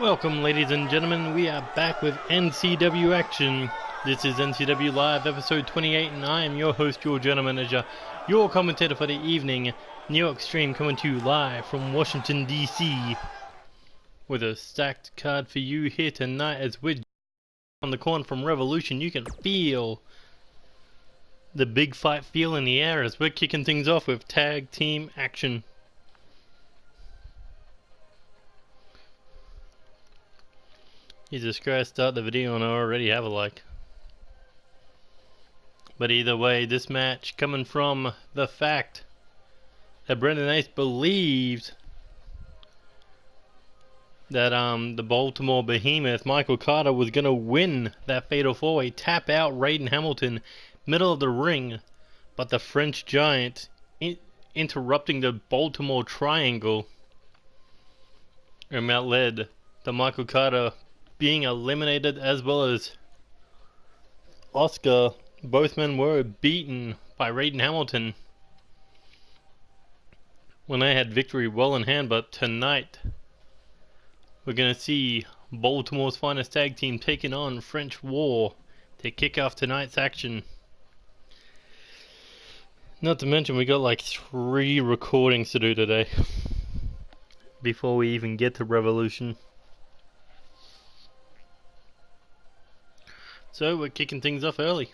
Welcome, ladies and gentlemen. We are back with NCW action. This is NCW Live, episode 28, and I am your host, your general manager, your commentator for the evening. New York Stream coming to you live from Washington, D.C. with a stacked card for you here tonight as we're on the corner from Revolution. You can feel the big fight feel in the air as we're kicking things off with tag team action. Jesus Christ, start the video and I already have a like. But either way, this match coming from the fact that Brendan Ace believed that the Baltimore Behemoth, Michael Carter, was going to win that Fatal 4-Way, tap out Raiden Hamilton, middle of the ring, but the French Giant interrupting the Baltimore Triangle, and that led to Michael Carter being eliminated, as well as Oscar. Both men were beaten by Raiden Hamilton when they had victory well in hand. But tonight we're going to see Baltimore's finest tag team taking on French War to kick off tonight's action. Not to mention we got like 3 recordings to do today before we even get to Revolution. So we're kicking things off early.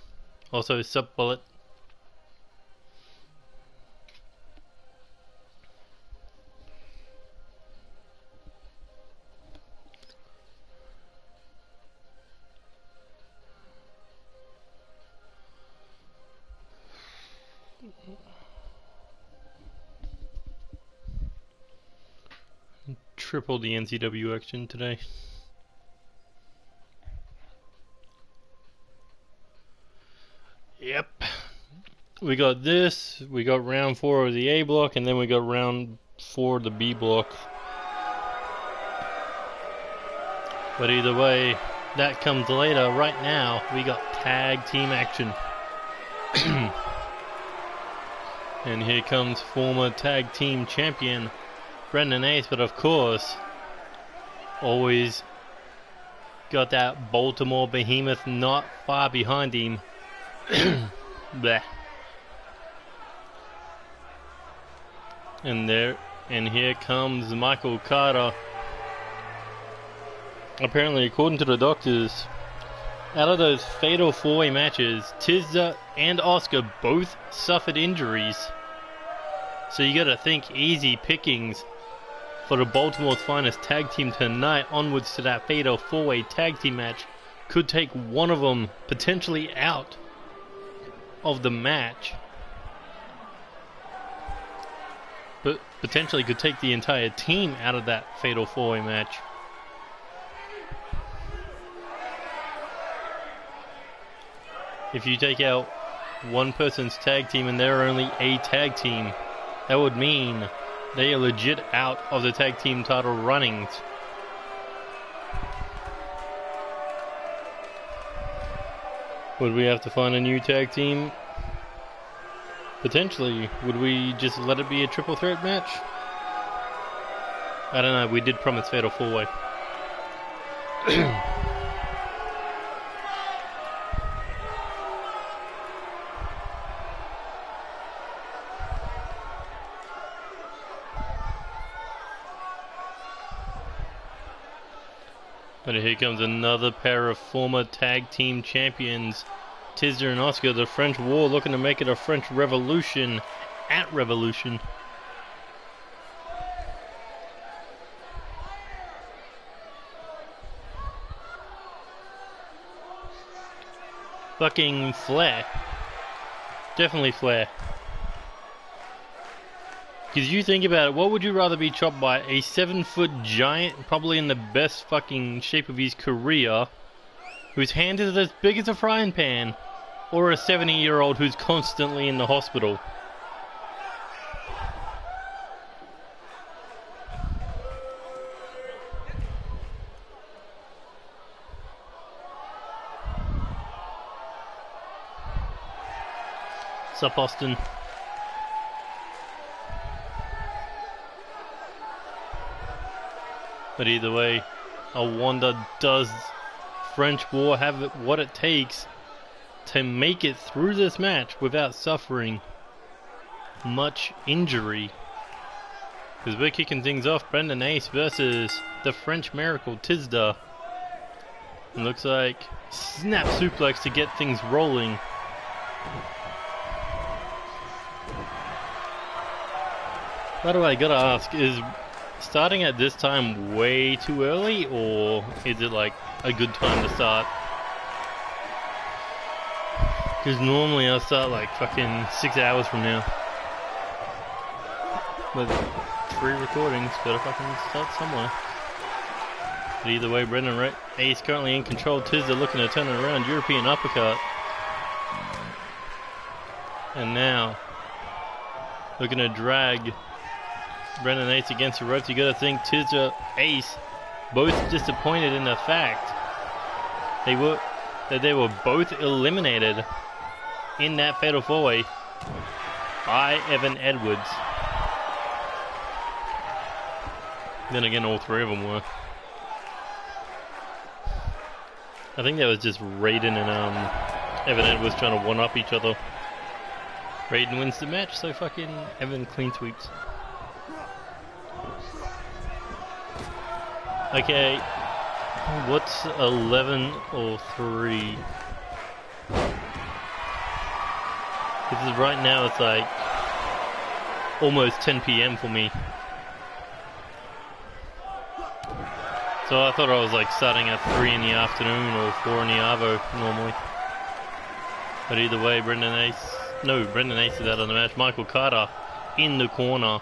Also, sub bullet. Triple the NCW action today. Yep. We got this, we got round 4 of the A block, and then we got round 4 of the B block. But either way, that comes later. Right now, we got tag team action. And here comes former tag team champion Brendan Ace, but of course, always got that Baltimore Behemoth not far behind him. Bleh. And here comes Michael Carter. Apparently, according to the doctors, out of those fatal 4-way matches, Tizza and Oscar both suffered injuries. So you gotta think easy pickings for the Baltimore's finest tag team tonight onwards to that fatal 4-way tag team match. Could take one of them potentially out of the match, but potentially could take the entire team out of that fatal 4-way match. If you take out one person's tag team and they're only a tag team, that would mean they are legit out of the tag team title runnings. Would we have to find a new tag team? Potentially. Would we just let it be a triple threat match? I don't know. We did promise fatal 4-way. But here comes another pair of former tag team champions, Tizza and Oscar. The French War looking to make it a French Revolution at Revolution. Fucking Flair. Definitely Flair. Because you think about it, what would you rather be chopped by? A 7-foot giant, probably in the best fucking shape of his career, whose hand is as big as a frying pan, or a 70-year-old who's constantly in the hospital? Sup, Austin? But either way, I wonder, does French War have what it takes to make it through this match without suffering much injury? Because we're kicking things off. Brendan Ace versus the French Miracle, Tisda. It looks like snap suplex to get things rolling. By the way, I gotta ask, is starting at this time way too early, or is it like a good time to start? Because normally I'll start like fucking 6 hours from now. But 3 recordings, gotta fucking start somewhere. But either way, Brendan Ace currently in control. Tisda looking to turn it around. European uppercut. And now, looking to drag Brendan Ace against the ropes. You gotta think Tisda, Ace, both disappointed in the fact they were both eliminated in that Fatal 4-Way by Evan Edwards. Then again, all 3 of them were. I think that was just Raiden and Evan Edwards trying to one-up each other. Raiden wins the match, so fucking Evan clean sweeps. Okay, what's 11 or 3? Because right now it's like almost 10 PM for me. So I thought I was like starting at 3 in the afternoon or 4 in the Arvo normally. But either way, Brendan Ace is out of the match. Michael Carter in the corner.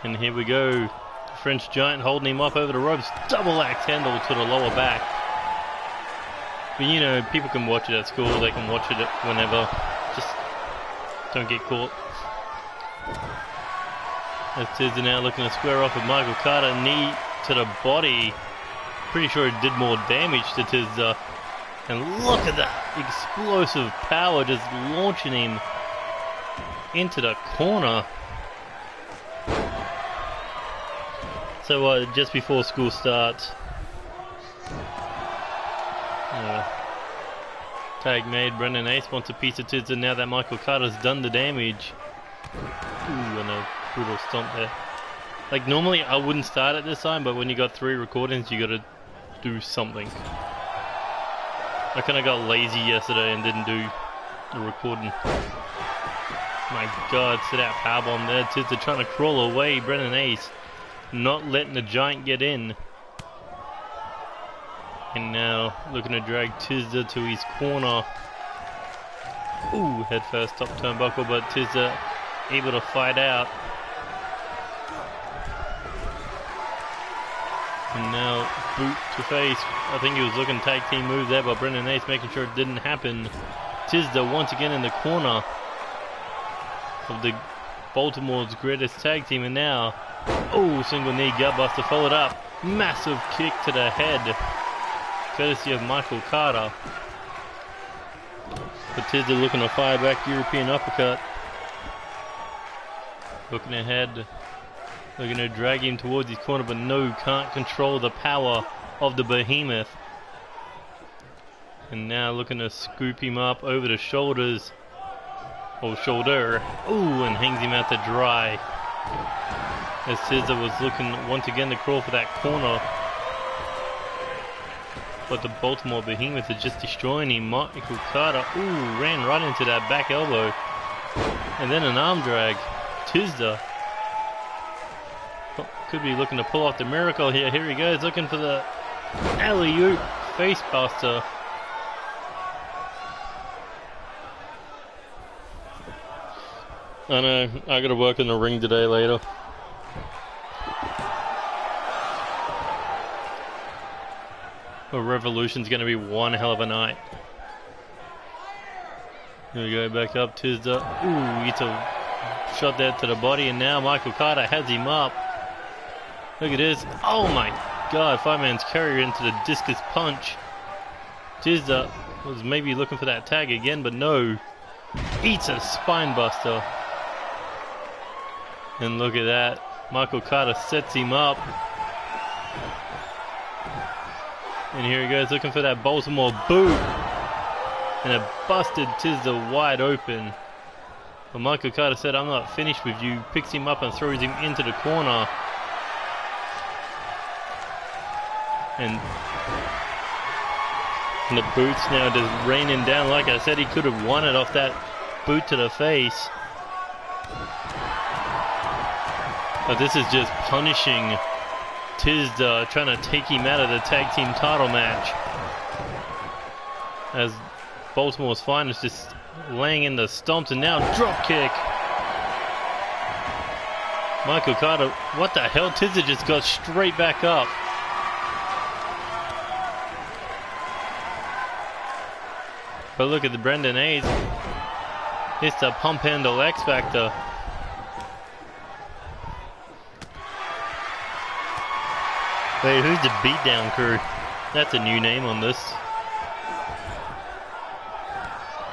And here we go. The French Giant holding him up over the ropes. Double axe handle to the lower back. But you know, people can watch it at school. They can watch it whenever. Just don't get caught. As Tisda now looking to square off with Michael Carter. Knee to the body. Pretty sure it did more damage to Tisda. And look at that explosive power just launching him into the corner. So just before school starts, tag made. Brendan Ace wants a piece of Tisda now that Michael Carter's done the damage. Ooh, and a brutal stomp there. Like normally I wouldn't start at this time, but when you got 3 recordings you gotta do something. I kinda got lazy yesterday and didn't do the recording. My god, sit out powerbomb there. Tisda trying to crawl away. Brendan Ace not letting the Giant get in. And now looking to drag Tisda to his corner. Ooh, head first top turnbuckle, but Tisda able to fight out. And now boot to face. I think he was looking tag team move there, but Brendan Ace making sure it didn't happen. Tisda once again in the corner of the Baltimore's greatest tag team, and now, oh, single knee gutbuster followed up. Massive kick to the head, courtesy of Michael Carter. But Tisda looking to fire back European uppercut. Looking ahead. They're going to drag him towards his corner, but no, can't control the power of the behemoth. And now looking to scoop him up over the shoulders. Or shoulder. Ooh, and hangs him out to dry. As Tisda was looking once again to crawl for that corner. But the Baltimore behemoth is just destroying him. Michael Carter, ooh, ran right into that back elbow. And then an arm drag. Tisda could be looking to pull off the miracle here. Here he goes, looking for the alley-oop facebuster. I know, I gotta work in the ring today later. Well, Revolution's gonna be one hell of a night. Here we go, back up, Tisda. Ooh, gets a shot there to the body, and now Michael Carter has him up. Look at this. Oh my god, fireman's carrier into the discus punch. Tisda was maybe looking for that tag again, but no. Eats a spine buster. And look at that. Michael Carter sets him up. And here he goes looking for that Baltimore boot. And it busted Tisda wide open. But Michael Carter said, I'm not finished with you. Picks him up and throws him into the corner. And the boot's now just raining down. Like I said, he could have won it off that boot to the face. But this is just punishing Tisda, trying to take him out of the tag team title match. As Baltimore's Finest just laying in the stomps, and now drop kick. Michael Carter, what the hell? Tisda just got straight back up. But look at the Brendan Hayes. It's the pump handle X Factor. Wait, who's the Beatdown Crew? That's a new name on this.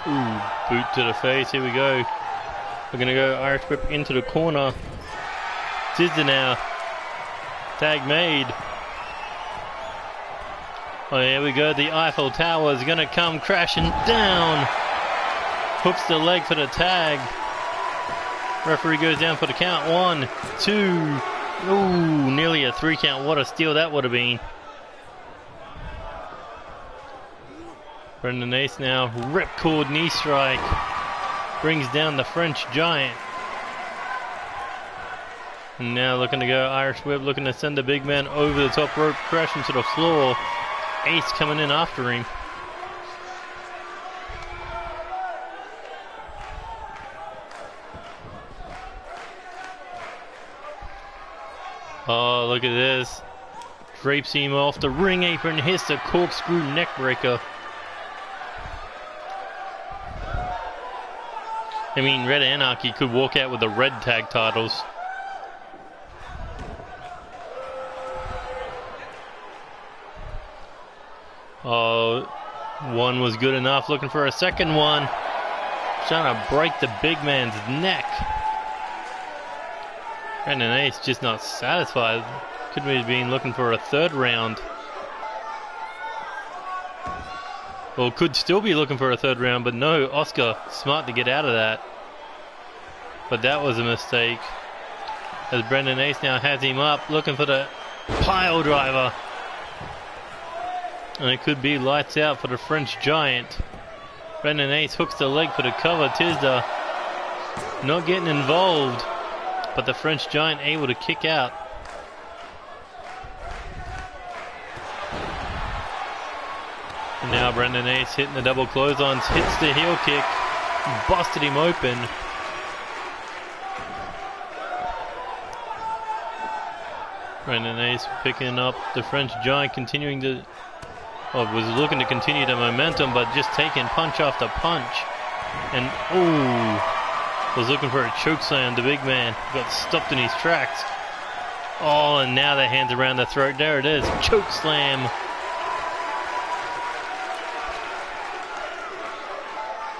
Ooh, boot to the face. Here we go. We're gonna go Irish whip into the corner. Tisda now. Tag made. Oh, here we go. The Eiffel Tower is gonna come crashing down. Hooks the leg for the tag. Referee goes down for the count. 1, 2. Ooh, nearly a 3 count. What a steal that would have been. Brendan Ace now. Ripcord knee strike. Brings down the French Giant. And now looking to go Irish whip. Looking to send the big man over the top rope. Crashing to the floor. Ace coming in after him. Oh, look at this. Drapes him off the ring apron, hits the corkscrew neckbreaker. I mean, Red Anarchy could walk out with the red tag titles. Oh, one was good enough. Looking for a second one. Trying to break the big man's neck. Brendan Ace just not satisfied. Could have been looking for a third round. Well, could still be looking for a third round, but no, Oscar smart to get out of that. But that was a mistake. As Brendan Ace now has him up, looking for the pile driver. And it could be lights out for the French Giant. Brendan Ace hooks the leg for the cover. Tisda not getting involved, but the French Giant able to kick out. And now Brendan Ace hitting the double clotheslines, hits the heel kick, busted him open. Brendan Ace picking up the French Giant, continuing to, was looking to continue the momentum, but just taking punch after punch. And was looking for a chokeslam. The big man got stopped in his tracks. Oh, and now the hands around the throat. There it is, chokeslam.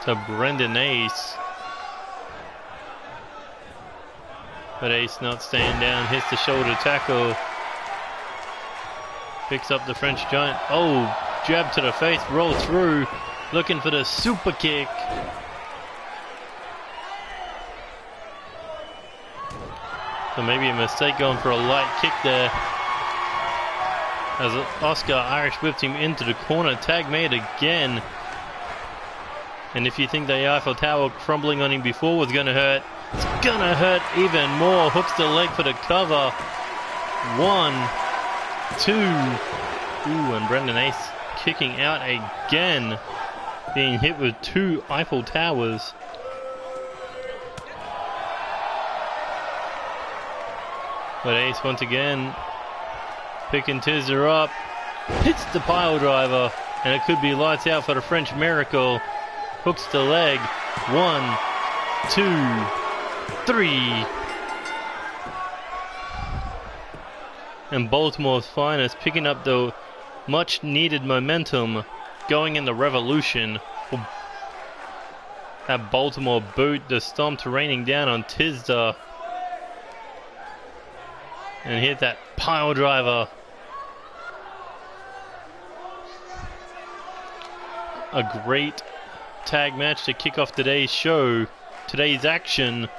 To Brendan Ace. But Ace not staying down, hits the shoulder tackle. Picks up the French Giant. Oh, jab to the face, roll through. Looking for the super kick. So maybe a mistake going for a light kick there. As Oscar Irish whipped him into the corner. Tag made again. And if you think the Eiffel Tower crumbling on him before was going to hurt, it's going to hurt even more. Hooks the leg for the cover. 1, 2. Ooh, and Brendan Ace kicking out again. Being hit with 2 Eiffel Towers. But Ace once again picking Tisda up. Hits the pile driver. And it could be lights out for the French Miracle. Hooks the leg. 1, 2, 3. And Baltimore's Finest picking up the much needed momentum going in the Revolution. That Baltimore boot, the stomp raining down on Tisda. And hit that pile driver. a great tag match to kick off today's show, today's action.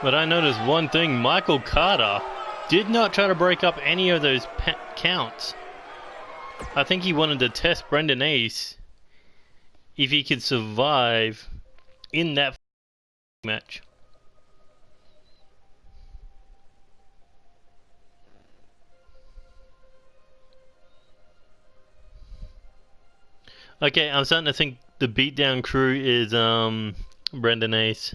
But I noticed one thing: Michael Carter did not try to break up any of those counts. I think he wanted to test Brendan Ace if he could survive in that match. Okay, I'm starting to think the beatdown crew is Brendan Ace.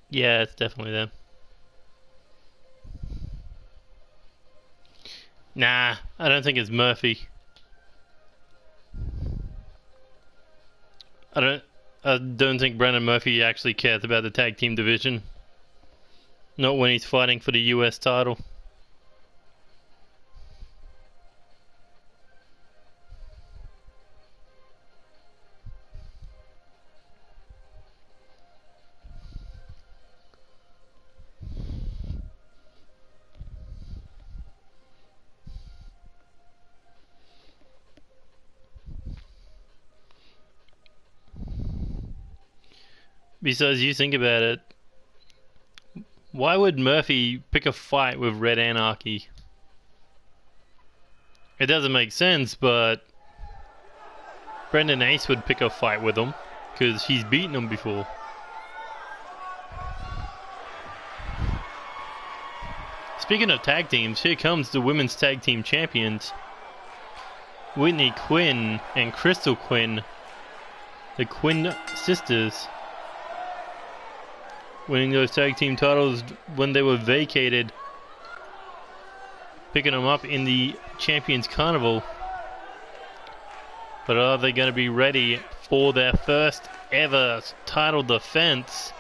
Yeah, it's definitely them. Nah, I don't think it's Murphy. I don't think Brandon Murphy actually cares about the tag team division. Not when he's fighting for the US title. Besides, you think about it, why would Murphy pick a fight with Red Anarchy? It doesn't make sense, but Brendan Ace would pick a fight with him because he's beaten him before. Speaking of tag teams, here comes the women's tag team champions, Whitney Quinn and Crystal Quinn, the Quinn sisters, winning those tag team titles when they were vacated, picking them up in the Champions Carnival. But are they going to be ready for their first ever title defense?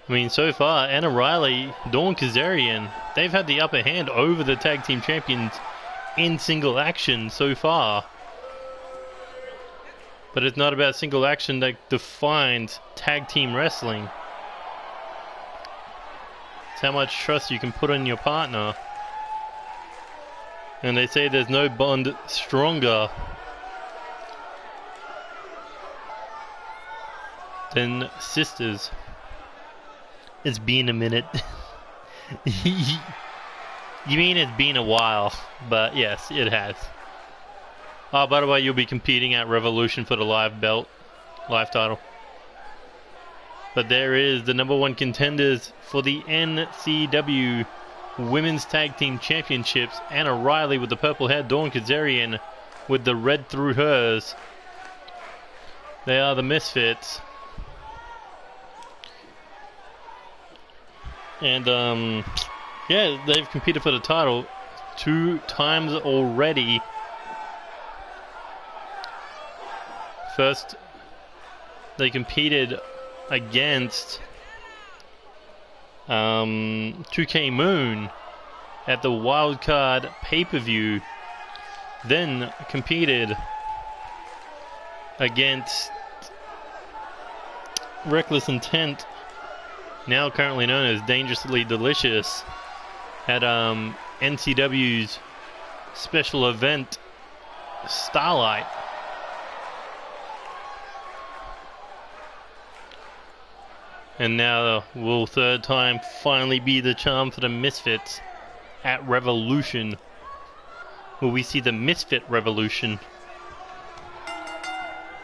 I mean, so far, Anna Riley, Dawn Kazarian, they've had the upper hand over the tag team champions in single action so far. But it's not about single action that defines tag team wrestling. It's how much trust you can put in your partner. And they say there's no bond stronger than sisters. It's been a minute. You mean it's been a while, but yes, it has. Oh, by the way, you'll be competing at Revolution for the live title. But there is the #1 contenders for the NCW Women's Tag Team Championships. Anna Riley with the purple hair, Dawn Kazarian with the red through hers. They are the Misfits. And, yeah, they've competed for the title 2 times already. First, they competed against 2K Moon at the Wildcard pay-per-view. Then competed against Reckless Intent, now currently known as Dangerously Delicious, at NCW's special event Starlight. And now will third time finally be the charm for the Misfits at Revolution? Will we see the Misfit Revolution?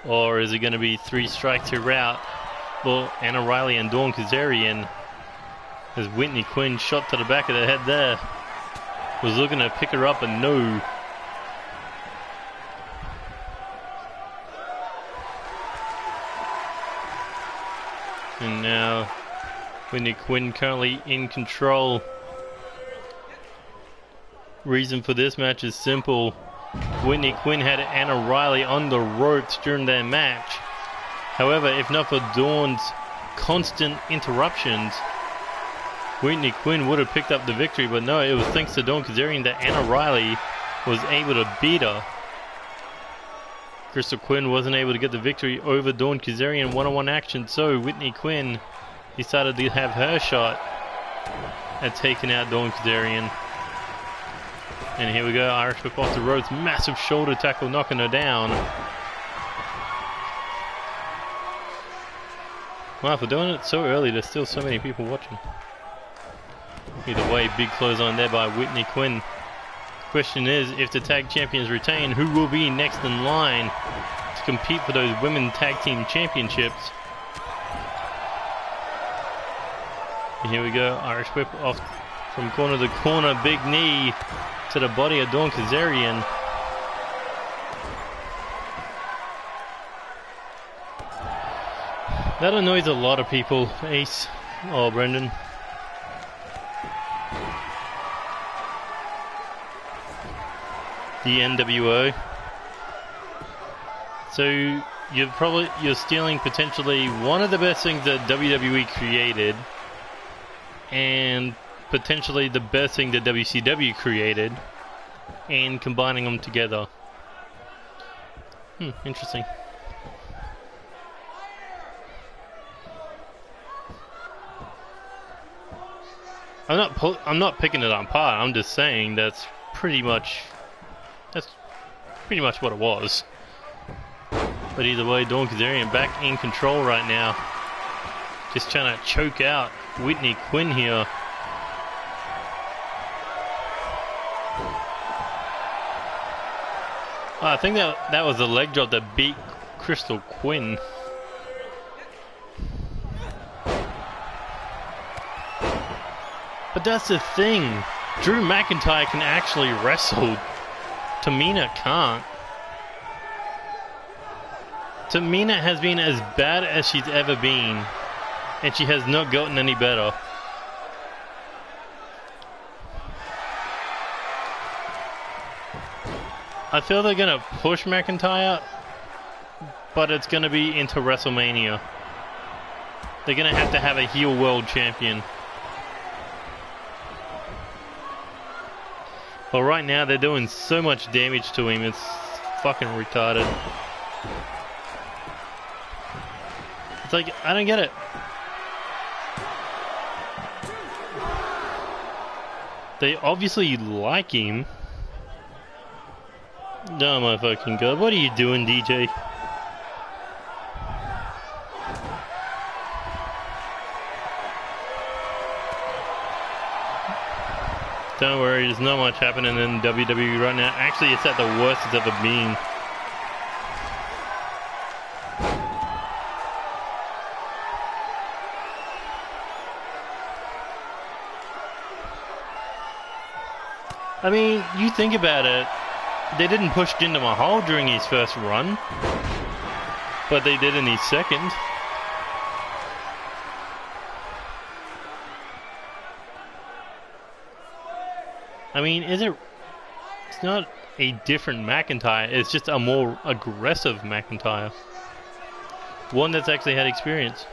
Or is it going to be 3 strikes you're out? Well, Anna Riley and Dawn Kazarian, as Whitney Quinn shot to the back of the head there, was looking to pick her up, and no. And now Whitney Quinn currently in control. Reason for this match is simple. Whitney Quinn had Anna Riley on the ropes during their match. However, if not for Dawn's constant interruptions, Whitney Quinn would have picked up the victory, but no, it was thanks to Dawn Kazarian that Anna Riley was able to beat her. Crystal Quinn wasn't able to get the victory over Dawn Kazarian one-on-one action, so Whitney Quinn decided to have her shot at taking out Dawn Kazarian. And here we go, Irish whip off the ropes, massive shoulder tackle knocking her down. Wow, for doing it so early, there's still so many people watching. Either way, big clothesline there by Whitney Quinn. Question is, if the tag champions retain, who will be next in line to compete for those women tag team championships? And here we go, Irish whip off from corner to corner, big knee to the body of Dawn Kazarian. That annoys a lot of people, Ace. Oh, Brendan. The NWO. So you're stealing potentially one of the best things that WWE created, and potentially the best thing that WCW created, and combining them together. Interesting. I'm not picking it apart. I'm just saying that's pretty much what it was. But either way, Dawn Kazarian back in control right now. Just trying to choke out Whitney Quinn here. I think that was the leg drop that beat Crystal Quinn. But that's the thing. Drew McIntyre can actually wrestle. Tamina can't. Tamina has been as bad as she's ever been, and she has not gotten any better. I feel they're going to push McIntyre, but it's going to be into WrestleMania. They're going to have a heel world champion. But right now they're doing so much damage to him, it's fucking retarded. It's like, I don't get it. They obviously like him. Oh my fucking god, what are you doing, DJ? Don't worry, there's not much happening in WWE right now. Actually, it's at the worst it's ever been. I mean, you think about it, they didn't push Jinder Mahal during his first run, but they did in his second. I mean, it's not a different McIntyre, it's just a more aggressive McIntyre. One that's actually had experience.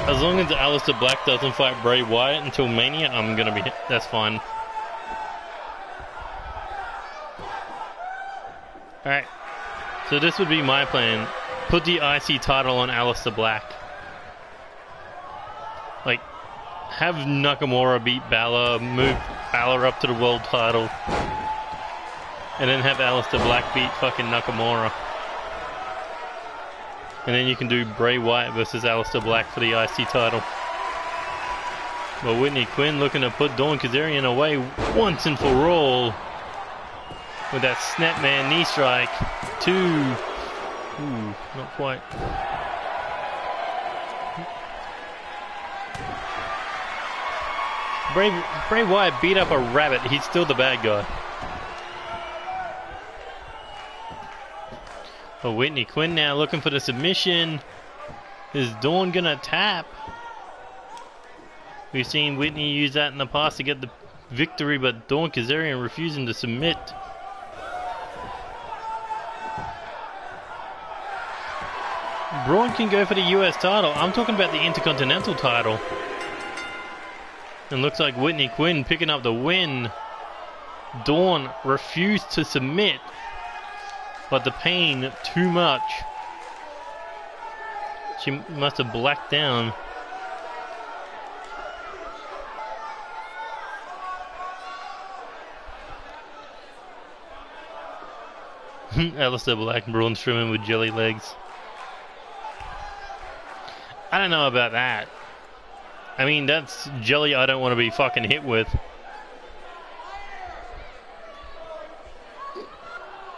As long as Aleister Black doesn't fight Bray Wyatt until Mania, I'm gonna be, that's fine. Alright. So this would be my plan. Put the IC title on Aleister Black. Like, have Nakamura beat Balor, move Balor up to the world title, and then have Aleister Black beat fucking Nakamura. And then you can do Bray Wyatt versus Aleister Black for the IC title. But Whitney Quinn looking to put Dawn Kazarian away once and for all. With that Snapman knee strike. 2. Ooh, not quite. Bray Wyatt beat up a rabbit. He's still the bad guy. Oh, Whitney Quinn now looking for the submission. Is Dawn gonna tap? We've seen Whitney use that in the past to get the victory, but Dawn Kazarian refusing to submit. Braun can go for the US title. I'm talking about the Intercontinental title. And looks like Whitney Quinn picking up the win. Dawn refused to submit, but the pain too much. She must have blacked down. Aleister Black and Braun Strowman with jelly legs. I don't know about that. I mean, that's jelly I don't want to be fucking hit with.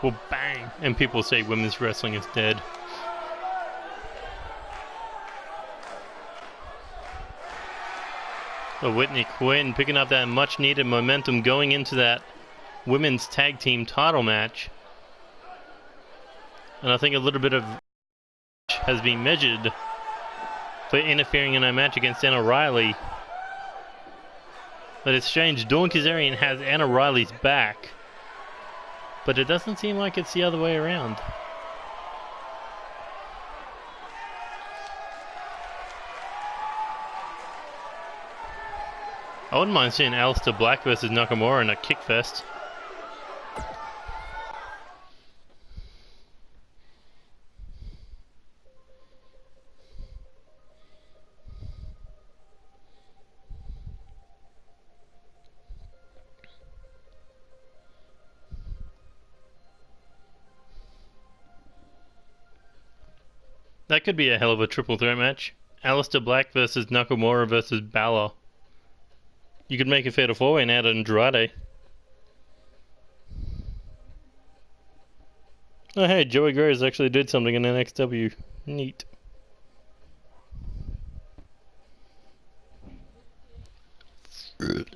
Well, bang. And people say women's wrestling is dead. So Whitney Quinn picking up that much needed momentum going into that women's tag team title match. And I think a little bit of has been measured for interfering in a match against Anna Riley. But it's strange, Dawn Kazarian has Anna Riley's back, but it doesn't seem like it's the other way around. I wouldn't mind seeing Aleister Black versus Nakamura in a kick fest. That could be a hell of a triple threat match. Aleister Black versus Nakamura versus Balor. You could make a fatal four-way and add Andrade. Oh hey, Joey Graves actually did something in NXW. Neat.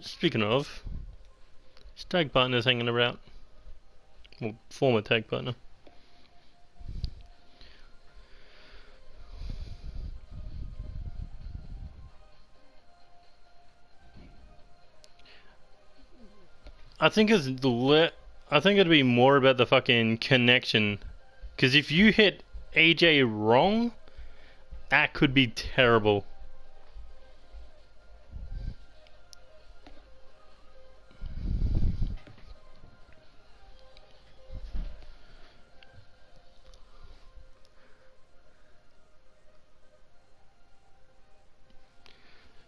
Speaking of, his tag partner's hanging around. Well, former tag partner. I think it'd be more about the fucking connection, because if you hit AJ wrong, that could be terrible.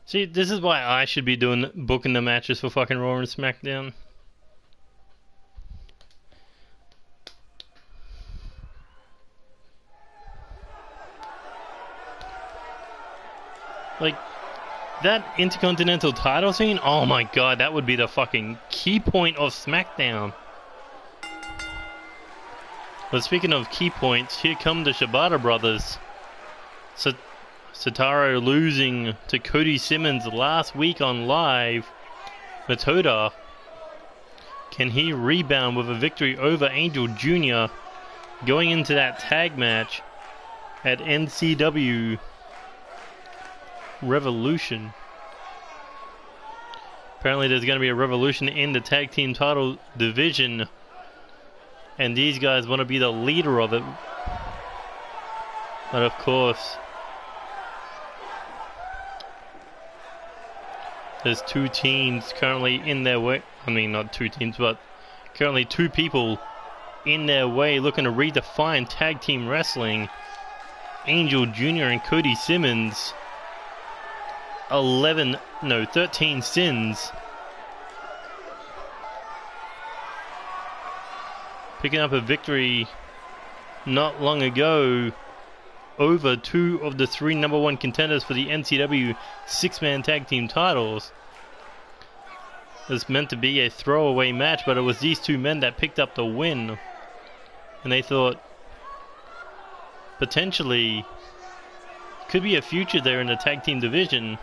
See, this is why I should be booking the matches for fucking Raw and SmackDown. Like, that Intercontinental title scene, oh my god, that would be the fucking key point of SmackDown. But speaking of key points, here come the Shibata brothers. Satoru losing to Cody Simmons last week on Live. Matoda, can he rebound with a victory over Angel Jr. going into that tag match at NCW Revolution? Apparently there's going to be a revolution in the tag team title division, and these guys want to be the leader of it. But of course, there's two teams currently in their way. I mean, not two teams, but currently two people in their way looking to redefine tag team wrestling. Angel Jr. and Cody Simmons. 13 sins. Picking up a victory not long ago over two of the three #1 contenders for the NCW 6-man tag team titles. It was meant to be a throwaway match, but it was these two men that picked up the win. And they thought potentially could be a future there in the tag team division.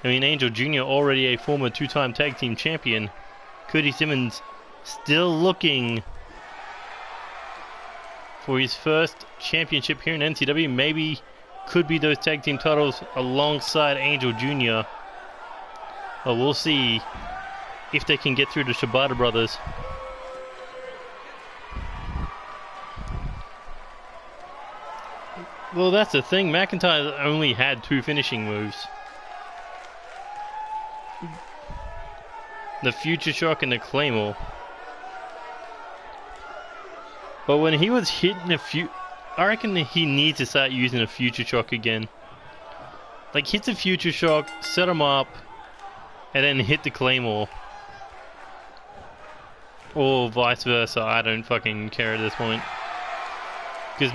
I mean, Angel Jr. already a former 2-time tag team champion. Cody Simmons still looking for his first championship here in NCW. Maybe could be those tag team titles alongside Angel Jr. But we'll see if they can get through the Shibata brothers. Well, that's the thing. McIntyre only had 2 finishing moves. The Future Shock and the Claymore. But when he was hitting I reckon he needs to start using a Future Shock again. Like, hit the Future Shock, set him up, and then hit the Claymore. Or vice versa, I don't fucking care at this point. Because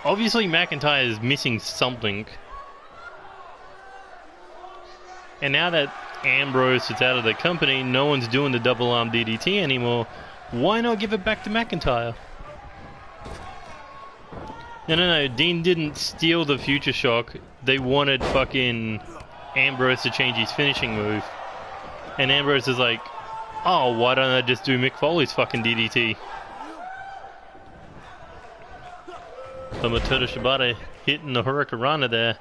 obviously McIntyre is missing something. And now that Ambrose is out of the company, no one's doing the double arm DDT anymore. Why not give it back to McIntyre? No, Dean didn't steal the Future Shock. They wanted fucking Ambrose to change his finishing move. And Ambrose is like, oh, why don't I just do Mick Foley's fucking DDT? So Matoto Shibata hitting the Hurricanrana there.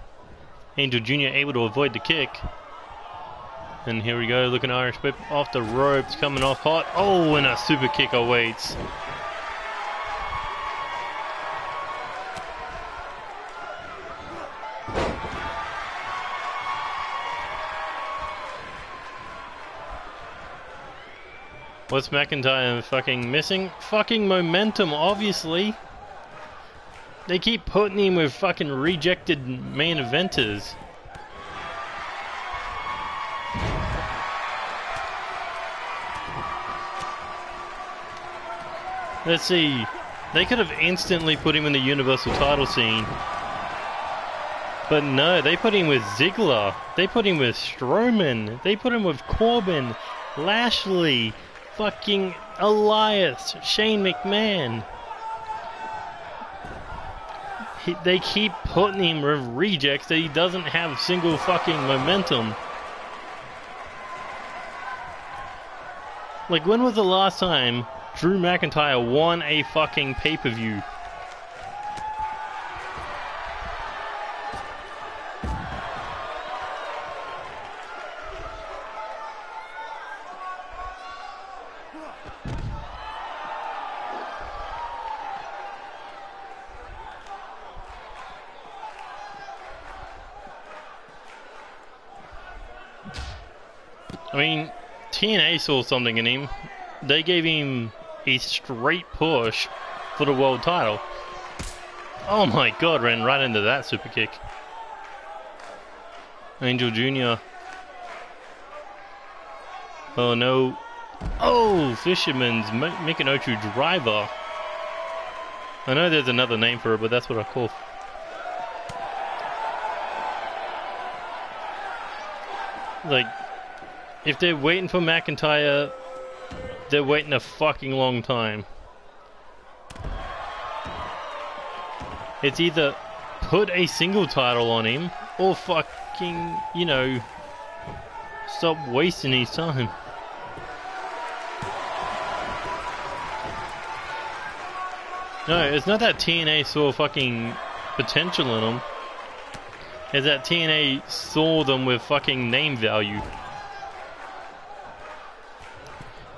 Angel Jr. able to avoid the kick. And here we go, looking Irish whip off the ropes, coming off hot. Oh, and a super kick awaits. What's McIntyre fucking missing? Fucking momentum, obviously. They keep putting him with fucking rejected main eventers. Let's see. They could have instantly put him in the Universal title scene. But no, they put him with Ziggler. They put him with Strowman. They put him with Corbin, Lashley, fucking Elias, Shane McMahon. They keep putting him with rejects that he doesn't have single fucking momentum. Like, when was the last time Drew McIntyre won a fucking pay-per-view? I mean, TNA saw something in him. They gave him a straight push for the world title. Oh my god, ran right into that super kick. Angel Jr. Oh no. Oh, Fisherman's Michinoku Driver. I know there's another name for it, but that's what I call. Like, if they're waiting for McIntyre, they're waiting a fucking long time. It's either put a single title on him, or fucking, you know, stop wasting his time. No, it's not that TNA saw fucking potential in them. It's that TNA saw them with fucking name value.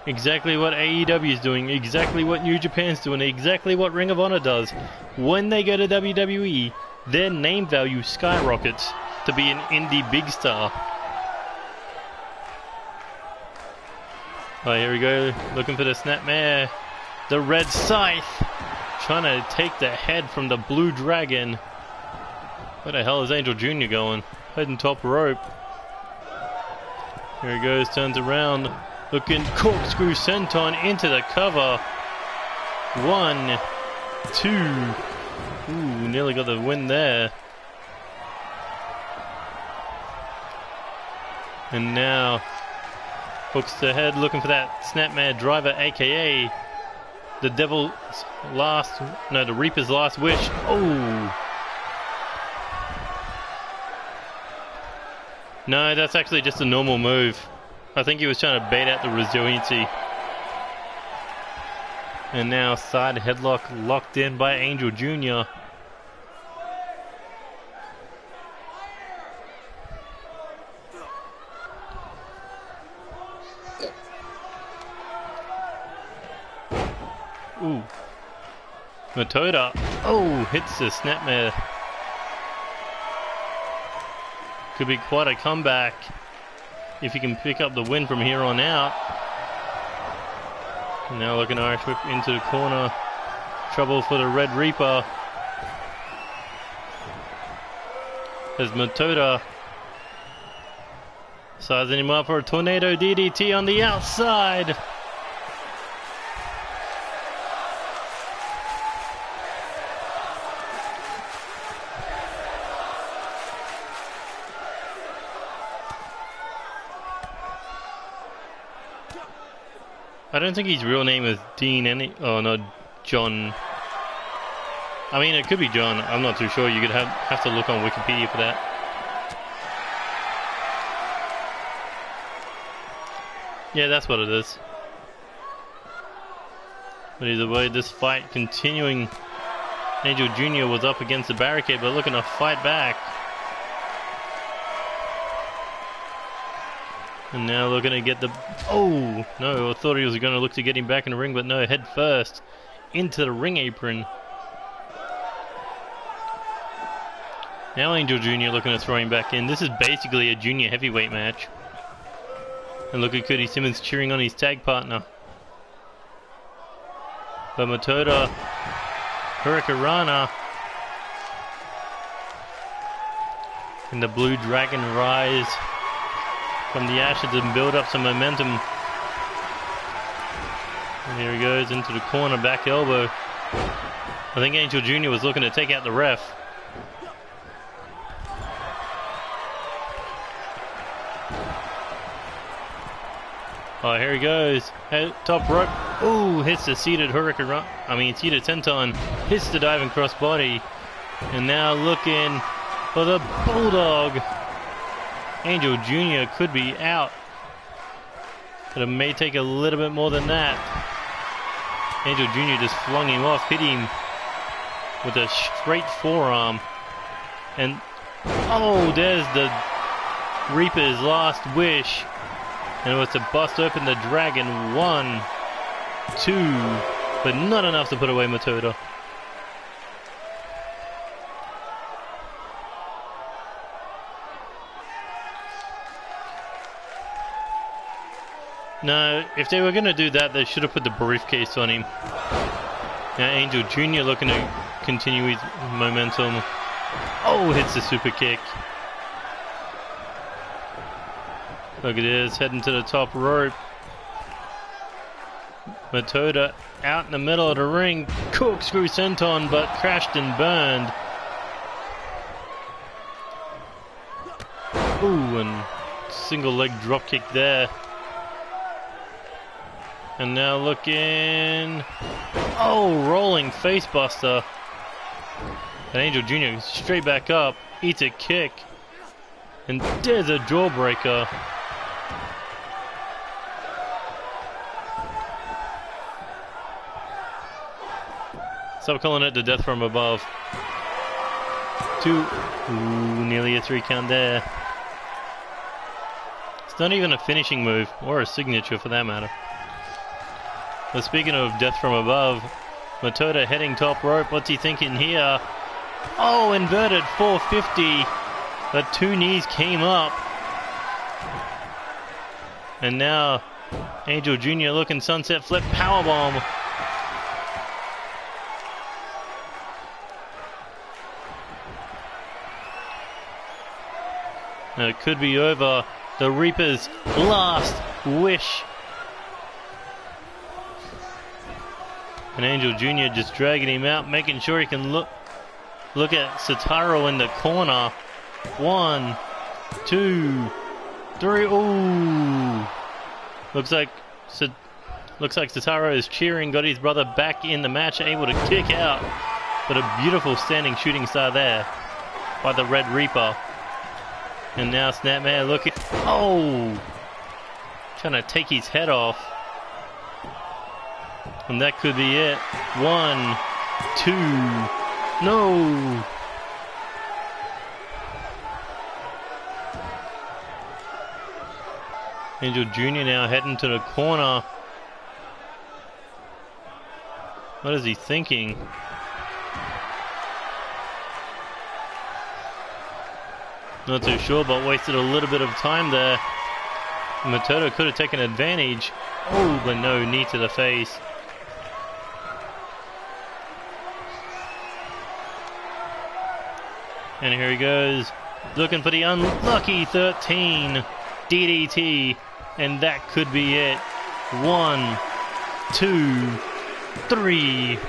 Exactly what AEW is doing, exactly what New Japan's doing, exactly what Ring of Honor does. When they go to WWE, their name value skyrockets to be an indie big star. Oh, here we go, looking for the snapmare. The red scythe, trying to take the head from the blue dragon. Where the hell is Angel Jr. going? Heading top rope. Here he goes, turns around. Looking corkscrew senton into the cover. 1, 2. Ooh, nearly got the win there. And now hooks the head, looking for that snapmare driver, aka the Devil's last, no, the Reaper's last wish. Oh. No, that's actually just a normal move. I think he was trying to bait out the resiliency. And now side headlock locked in by Angel Jr. Ooh. Matoda. Oh, hits the snapmare. Could be quite a comeback if he can pick up the win from here on out. And now looking Irish whip into the corner. Trouble for the Red Reaper. As Matoda sizing him up for a tornado DDT on the outside. I don't think his real name is Dean oh no, John. I mean, it could be John. I'm not too sure. You could have to look on Wikipedia for that. Yeah, that's what it is. But either way, this fight continuing. Angel Jr. was up against the barricade, but looking to fight back. And now looking to get the... Oh! No, I thought he was going to look to get him back in the ring, but no, head first into the ring apron. Now Angel Jr. looking to throw him back in. This is basically a junior heavyweight match. And look at Cody Simmons cheering on his tag partner. But Matoda, Hurricanrana, and the Blue Dragon rise from the ashes and build up some momentum. And here he goes into the corner, back elbow. I think Angel Jr. was looking to take out the ref. Oh, here he goes. Hey, top rope. Ooh, hits the seated Hurricane. Seated senton. Hits the diving crossbody. And now looking for the Bulldog. Angel Jr. could be out, but it may take a little bit more than that. Angel Jr. just flung him off, hit him with a straight forearm. And, oh, there's the Reaper's last wish. And it was to bust open the Dragon. 1, 2, but not enough to put away Matoda. No, if they were going to do that, they should have put the briefcase on him. Now Angel Jr. looking to continue his momentum. Oh, hits the super kick. Look at this, heading to the top rope. Matoda out in the middle of the ring. Corkscrew senton, but crashed and burned. Ooh, and single leg drop kick there. And now looking... Oh, rolling facebuster. And Angel Jr. straight back up, eats a kick. And there's a jawbreaker. Stop calling it the death from above. 2. Ooh, nearly a 3 count there. It's not even a finishing move, or a signature for that matter. But speaking of death from above, Matoda heading top rope. What's he thinking here? Oh, inverted 450. But 2 knees came up. And now Angel Jr. looking sunset flip powerbomb. Now it could be over. The Reaper's last wish. And Angel Jr. just dragging him out, making sure he can look at Sotaro in the corner. 1, 2, 3. Ooh! Looks like Sotaro is cheering. Got his brother back in the match, able to kick out. But a beautiful standing shooting star there by the Red Reaper. And now Snapman looking. Oh! Trying to take his head off. And that could be it. 1, 2. No! Angel Jr. now heading to the corner. What is he thinking? Not too sure, but wasted a little bit of time there. Matoto could have taken advantage. Oh, but no, knee to the face. And here he goes, looking for the unlucky 13 DDT, and that could be it. 1, 2, 3.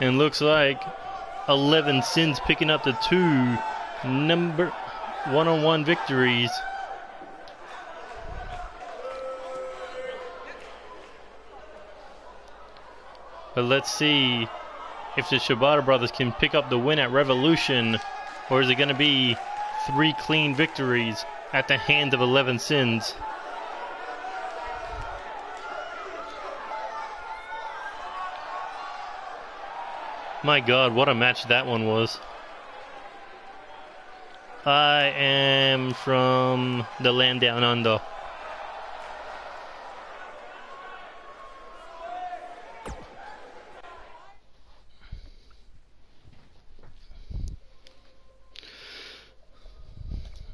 And looks like 11 Sins picking up the 2 number one-on-one victories. But let's see if the Shibata brothers can pick up the win at Revolution, or is it going to be 3 clean victories at the hands of 11 Sins? My God, what a match that one was. I am from the land down under.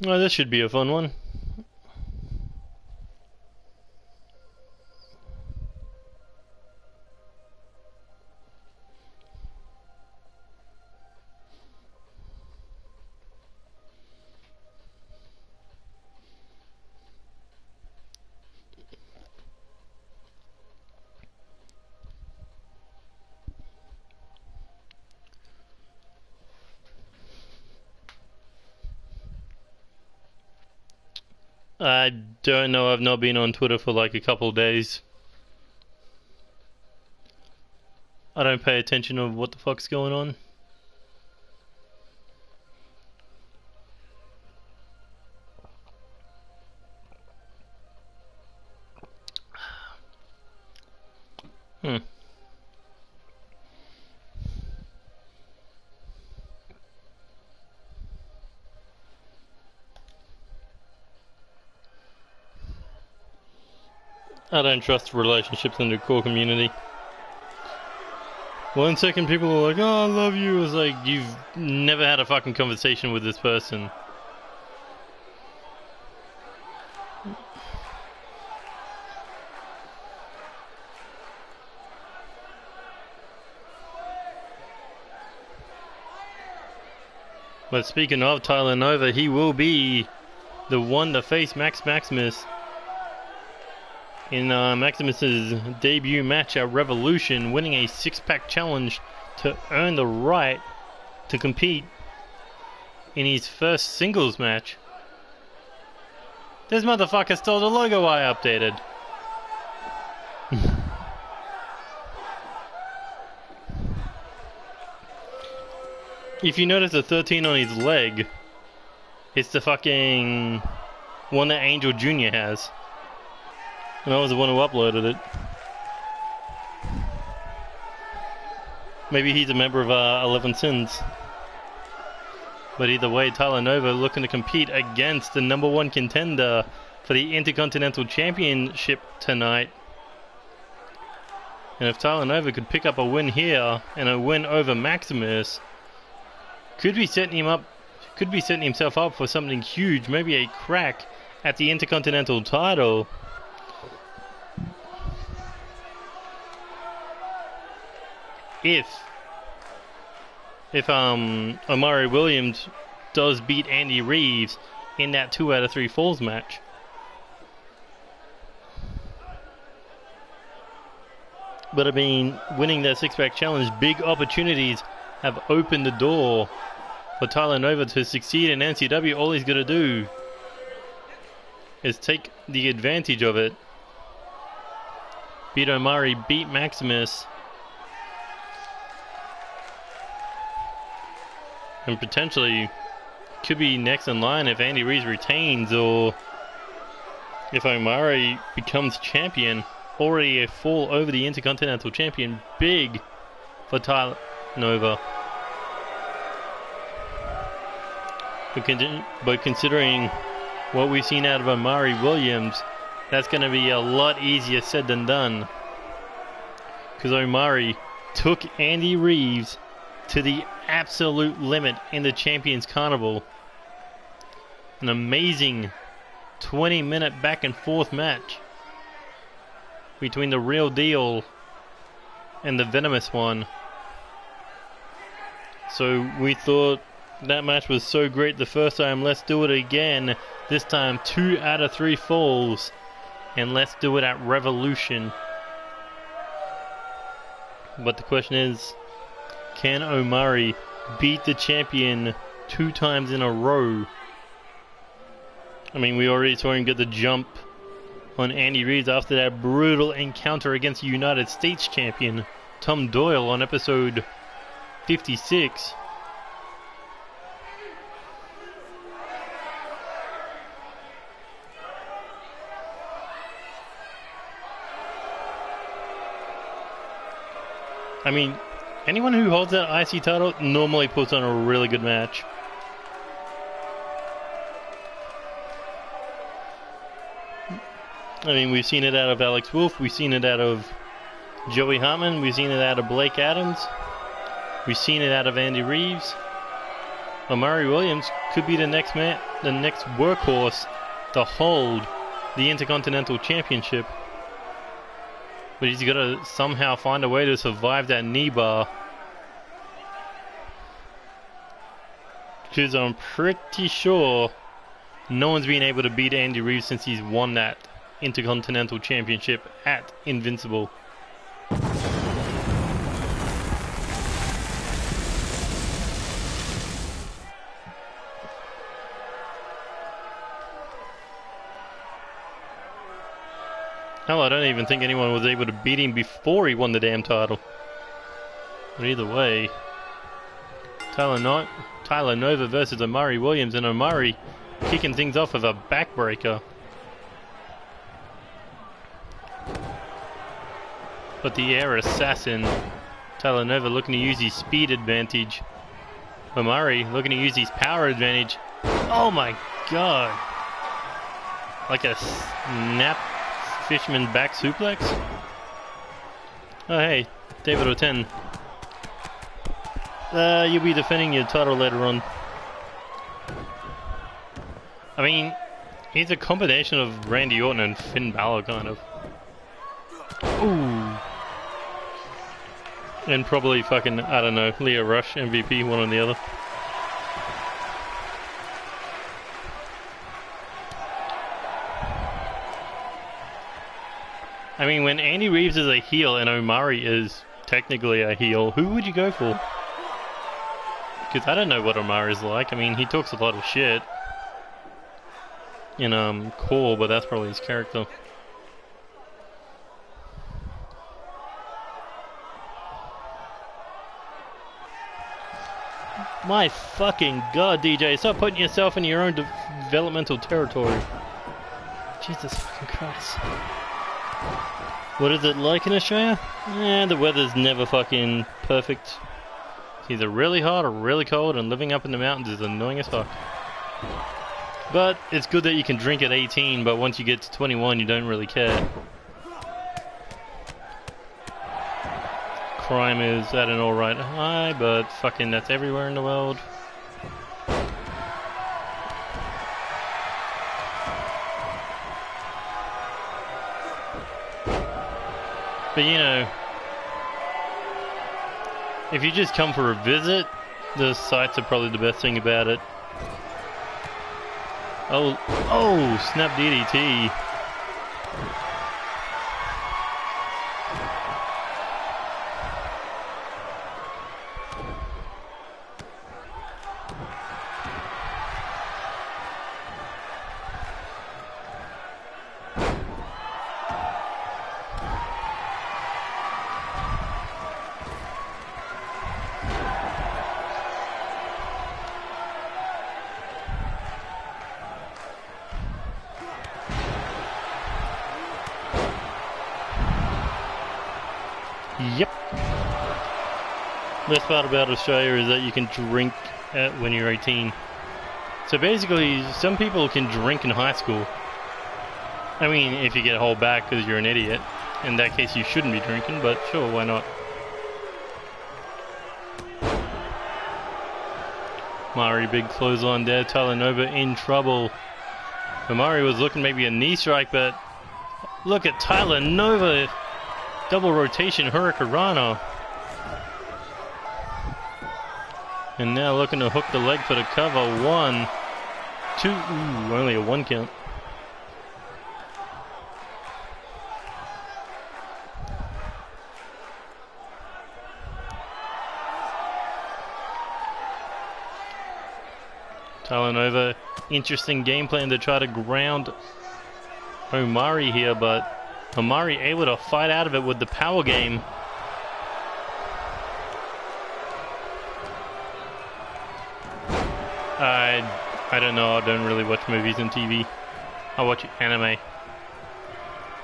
Oh, this should be a fun one. I don't know, I've not been on Twitter for like a couple of days. I don't pay attention to what the fuck's going on. I don't trust relationships in the core community. 1 second people are like, oh, I love you. It's like, you've never had a fucking conversation with this person. But speaking of Tyler Nova, he will be the one to face Max Maximus in Maximus's debut match at Revolution, winning a 6-pack challenge to earn the right to compete in his first singles match. This motherfucker stole the logo I updated. If you notice the 13 on his leg, it's the fucking one that Angel Jr. has. And I was the one who uploaded it. Maybe he's a member of 11 Sins. But either way, Tyler Nova looking to compete against the #1 contender for the Intercontinental Championship tonight. And if Tyler Nova could pick up a win here and a win over Maximus, could be setting himself up for something huge, maybe a crack at the Intercontinental title. If Omari Williams does beat Andy Reeves in that 2 out of 3 falls match. But I mean, winning that 6-pack challenge, big opportunities have opened the door for Tyler Nova to succeed in NCW. All he's got to do is take the advantage of it. Beat Omari, beat Maximus, and potentially could be next in line if Andy Reeves retains or if Omari becomes champion. Already a fall over the Intercontinental Champion. Big for Tyler Nova. But considering what we've seen out of Omari Williams, that's going to be a lot easier said than done. Because Omari took Andy Reeves to the absolute limit in the Champions Carnival. An amazing 20-minute back and forth match between the Real Deal and the Venomous One. So we thought that match was so great the first time, let's do it again. This time 2 out of 3 falls, and let's do it at Revolution. But the question is, can Omari beat the champion 2 times in a row? I mean, we already saw him get the jump on Andy Reeves after that brutal encounter against United States champion Tom Doyle on episode 56. I mean, anyone who holds that IC title normally puts on a really good match. I mean, we've seen it out of Alex Wolf, we've seen it out of Joey Hartman, we've seen it out of Blake Adams, we've seen it out of Andy Reeves. Omari Williams could be the next workhorse to hold the Intercontinental Championship. But he's got to somehow find a way to survive that knee bar. Because I'm pretty sure no one's been able to beat Andy Reeves since he's won that Intercontinental Championship at Invincible. Hell, I don't even think anyone was able to beat him before he won the damn title. But either way, Tyler Nova versus Omari Williams, and Omari kicking things off with a backbreaker. But the air assassin, Tyler Nova looking to use his speed advantage. Omari looking to use his power advantage. Oh my god! Like a snap fisherman back suplex. Oh hey, David O'Ten. You'll be defending your title later on. I mean, he's a combination of Randy Orton and Finn Balor, kind of. Ooh. And probably fucking, I don't know, Leo Rush, MVP, one or the other. I mean, when Andy Reeves is a heel and Omari is technically a heel, who would you go for? Because I don't know what Omari's like. I mean, he talks a lot of shit in Core, but that's probably his character. My fucking god, DJ, stop putting yourself in your own developmental territory. Jesus fucking Christ. What is it like in Australia? The weather's never fucking perfect. It's either really hot or really cold, and living up in the mountains is annoying as fuck. But it's good that you can drink at 18, but once you get to 21 you don't really care. Crime is at an alright high, but fucking that's everywhere in the world. But you know, if you just come for a visit, the sights are probably the best thing about it. Oh, snap DDT. Yep. Best part about Australia is that you can drink when you're 18. So basically, some people can drink in high school. I mean, if you get held back because you're an idiot. In that case, you shouldn't be drinking, but sure, why not? Mari, big clothesline there. Tyler Nova in trouble. Mari was looking maybe a knee strike, but look at Tyler Nova. Double rotation Hurricanrana. And now looking to hook the leg for the cover. 1, 2. Ooh, only a 1 count. Tyler Nova, interesting game plan to try to ground Omari here, but Omari able to fight out of it with the power game. I don't know, I don't really watch movies and TV. I watch anime.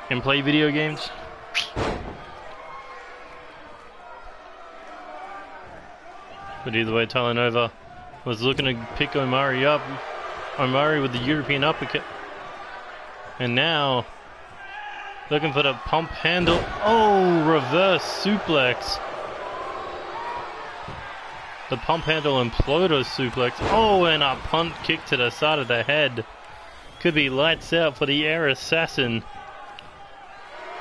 And play video games. But either way, Tyler Nova was looking to pick Omari up. Omari with the European uppercut. And now, looking for the pump handle. Oh, reverse suplex. The pump handle imploder suplex. Oh, and a punt kick to the side of the head. Could be lights out for the air assassin.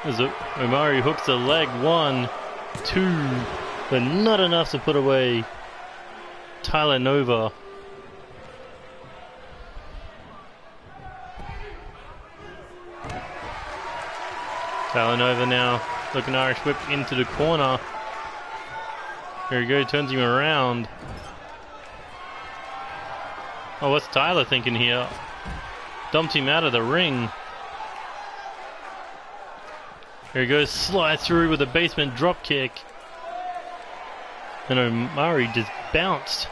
As Omari hooks the leg. 1, 2. But not enough to put away Tyler Nova. Tyler Nova now looking Irish whip into the corner. Here he goes, turns him around. Oh, what's Tyler thinking here? Dumped him out of the ring. Here he goes, slides through with a basement drop kick. And Omari just bounced.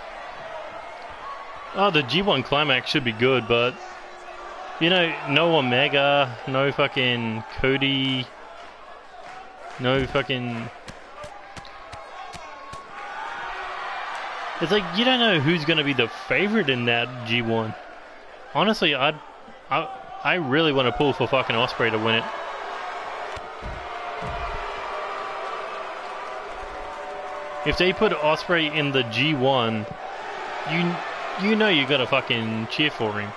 Oh, the G1 climax should be good, but you know, no Omega, no fucking Cody, no fucking. It's like you don't know who's gonna be the favorite in that G1. Honestly, I really want to pull for fucking Ospreay to win it. If they put Ospreay in the G1, you know you gotta fucking cheer for him.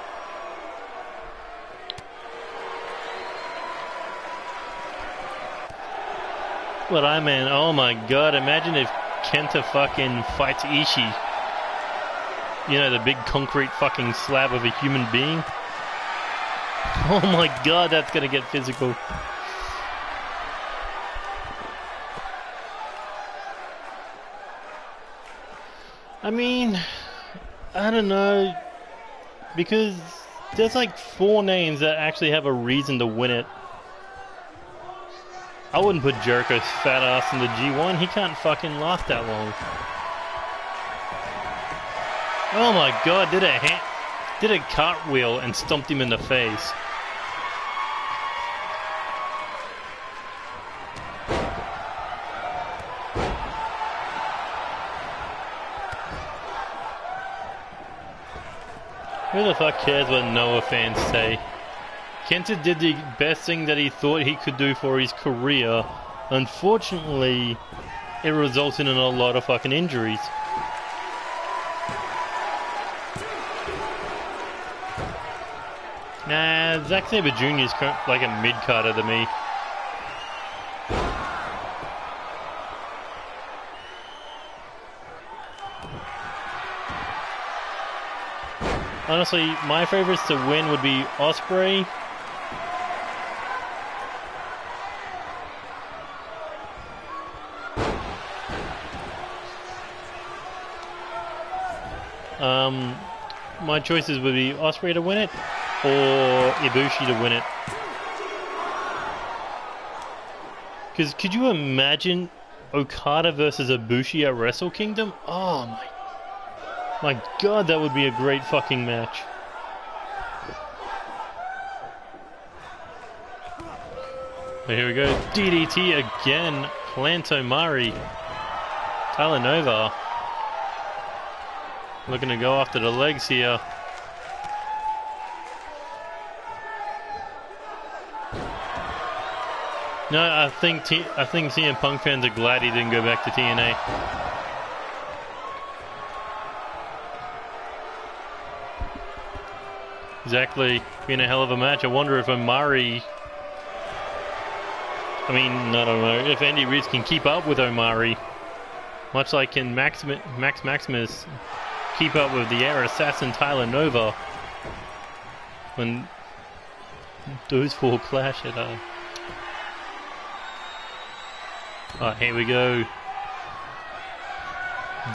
But oh my god, imagine if Kenta fucking fights Ishii. You know, the big concrete fucking slab of a human being. Oh my god, that's gonna get physical. I mean, I don't know, because there's like 4 names that actually have a reason to win it. I wouldn't put Jericho's fat ass in the G1. He can't fucking last that long. Oh my god, did a cartwheel and stomped him in the face. Who the fuck cares what Noah fans say? Kenta did the best thing that he thought he could do for his career. Unfortunately, it resulted in a lot of fucking injuries. Nah, Zack Sabre Jr. is like a mid-carder to me. Honestly, my favorites to win would be Ospreay, my choices would be Ospreay to win it or Ibushi to win it. Because could you imagine Okada versus Ibushi at Wrestle Kingdom? Oh my god, that would be a great fucking match. But here we go, DDT again Plant Omari. Tyler Nova looking to go after the legs here. No, I think CM Punk fans are glad he didn't go back to TNA. Exactly, been a hell of a match. I wonder if Omari, I mean, I don't know, if Andy Reid can keep up with Omari, much like can Max Maximus keep up with the Air Assassin Tyler Nova when those four clash at oh, here we go.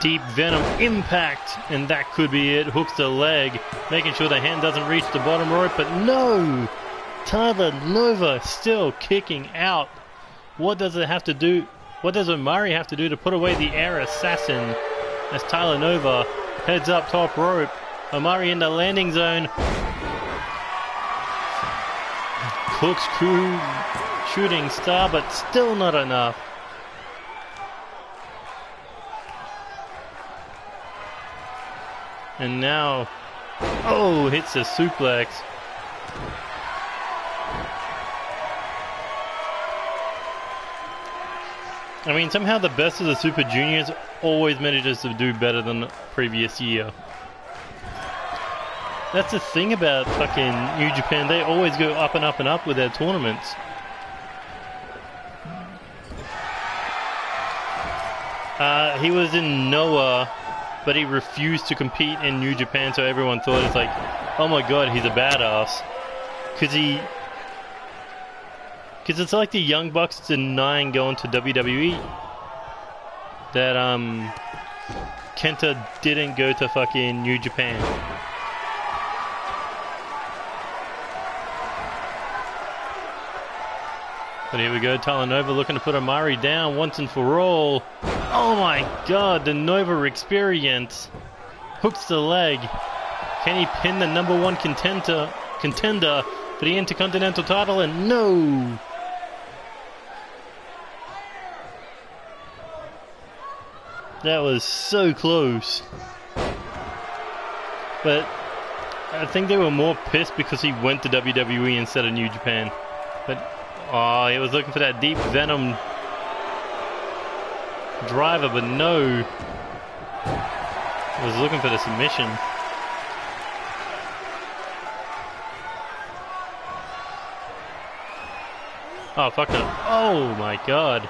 Deep Venom impact, and that could be it. Hooks the leg, making sure the hand doesn't reach the bottom rope, but no! Tyler Nova still kicking out. What does it have to do? What does Omari have to do to put away the Air Assassin as Tyler Nova heads up top rope? Omari in the landing zone. Corkscrew shooting star, but still not enough. And now, oh, hits the suplex. I mean, somehow the best of the Super Juniors always manages to do better than the previous year. That's the thing about fucking New Japan. They always go up and up and up with their tournaments. He was in Noah, but he refused to compete in New Japan, so everyone thought it's like, oh my god, he's a badass. Because it's like the Young Bucks denying going to WWE. That, Kenta didn't go to fucking New Japan. But here we go, Tyler Nova looking to put Omari down once and for all. Oh my god, the Nova experience. Hooks the leg. Can he pin the #1 contender for the Intercontinental title? And no! That was so close. But I think they were more pissed because he went to WWE instead of New Japan. But oh, he was looking for that Deep Venom driver, but no. He was looking for the submission. Oh, fuck it. Oh my god.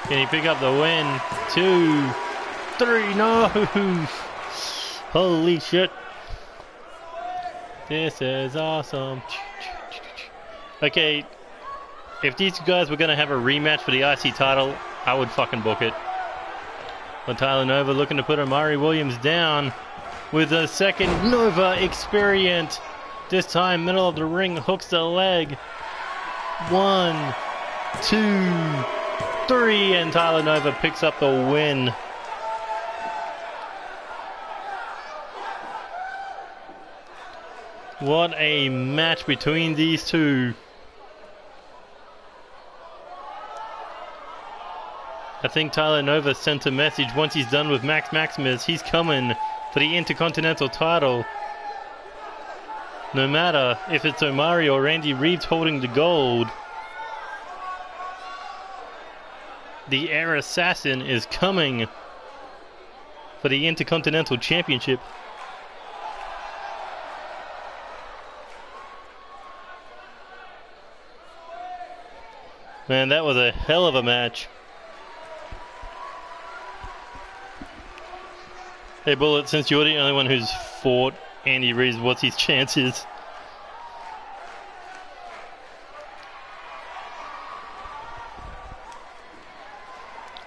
Can he pick up the win? 2, 3, no! Holy shit. This is awesome. Okay, if these guys were going to have a rematch for the IC title, I would fucking book it. But Tyler Nova looking to put Omari Williams down with a second Nova experience. This time, middle of the ring, hooks the leg. 1, 2, 3, and Tyler Nova picks up the win. What a match between these two. I think Tyler Nova sent a message once he's done with Max Maximus. He's coming for the Intercontinental title. No matter if it's Omari or Randy Reeves holding the gold, the Air Assassin is coming for the Intercontinental Championship. Man, that was a hell of a match. Hey Bullet, since you're the only one who's fought Andy Reeves, what's his chances?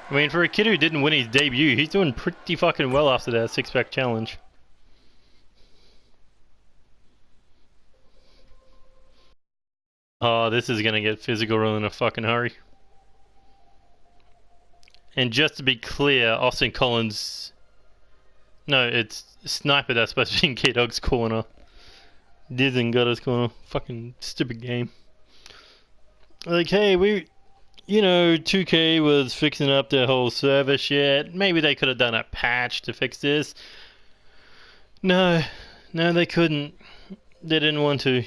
I mean, for a kid who didn't win his debut, he's doing pretty fucking well after that six-pack challenge. Oh, this is gonna get physical in a fucking hurry. And just to be clear, Austin Collins... No, it's Sniper that's supposed to be in K-Dog's corner. Disney got his corner. Fucking stupid game. Okay, you know, 2K was fixing up their whole server shit. Maybe they could have done a patch to fix this. No, no, they couldn't. They didn't want to.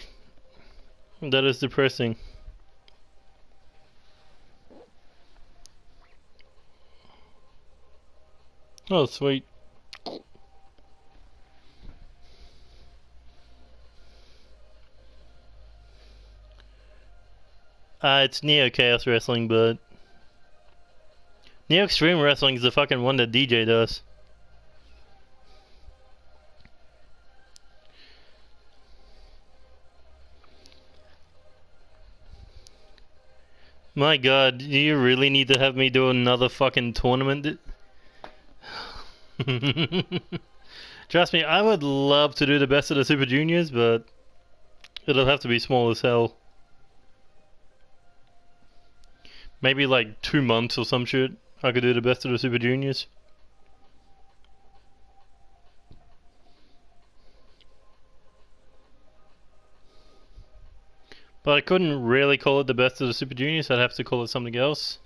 That is depressing. Oh, sweet. It's Neo Chaos Wrestling, but Neo Extreme Wrestling is the fucking one that DJ does. My god, do you really need to have me do another fucking tournament? Trust me, I would love to do the best of the Super Juniors, but it'll have to be small as hell. Maybe like 2 months or some shit, I could do the best of the Super Juniors. But I couldn't really call it the best of the Super Juniors, I'd have to call it something else.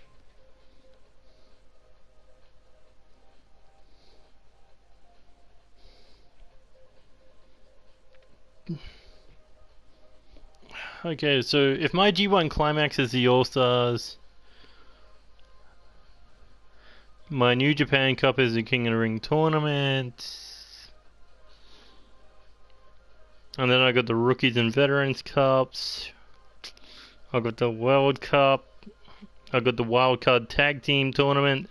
Okay, so if my G1 Climax is the All-Stars, my New Japan Cup is the King of the Ring tournament, and then I got the Rookies and Veterans Cups, I got the World Cup, I got the Wildcard Tag Team Tournament.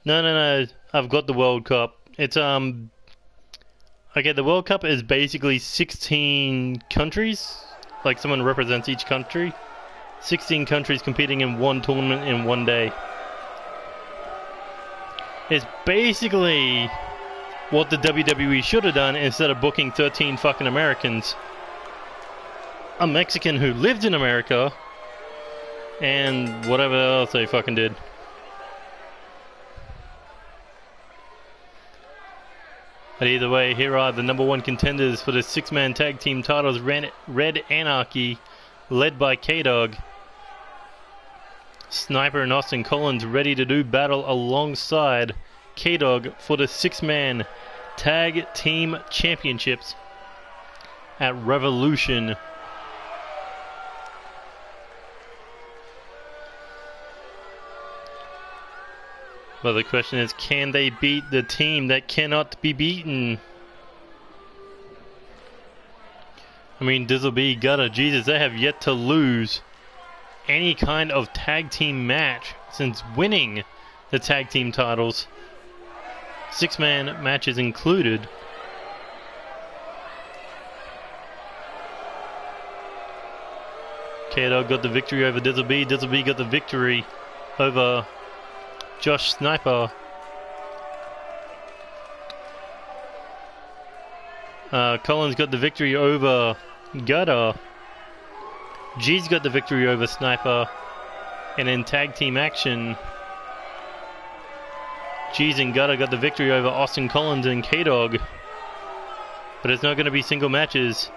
No, I've got the World Cup. It's okay, the World Cup is basically 16 countries, like someone represents each country. 16 countries competing in one tournament in one day. It's basically what the WWE should have done instead of booking 13 fucking Americans. A Mexican who lived in America, and whatever else they fucking did. But either way, here are the #1 contenders for the 6-man tag team titles. Red Anarchy, led by K-Dog. Sniper and Austin Collins ready to do battle alongside K-Dog for the 6-man tag team championships at Revolution. But the question is, can they beat the team that cannot be beaten? I mean, Dizzle B, Gutter, Jesus, they have yet to lose any kind of tag team match since winning the tag team titles. 6-man matches included. K-Dog got the victory over Dizzle B. Dizzle B got the victory over Josh Sniper. Collins got the victory over Gutter. G's got the victory over Sniper. And in tag team action, G's and Gutter got the victory over Austin Collins and K-Dog. But it's not going to be single matches.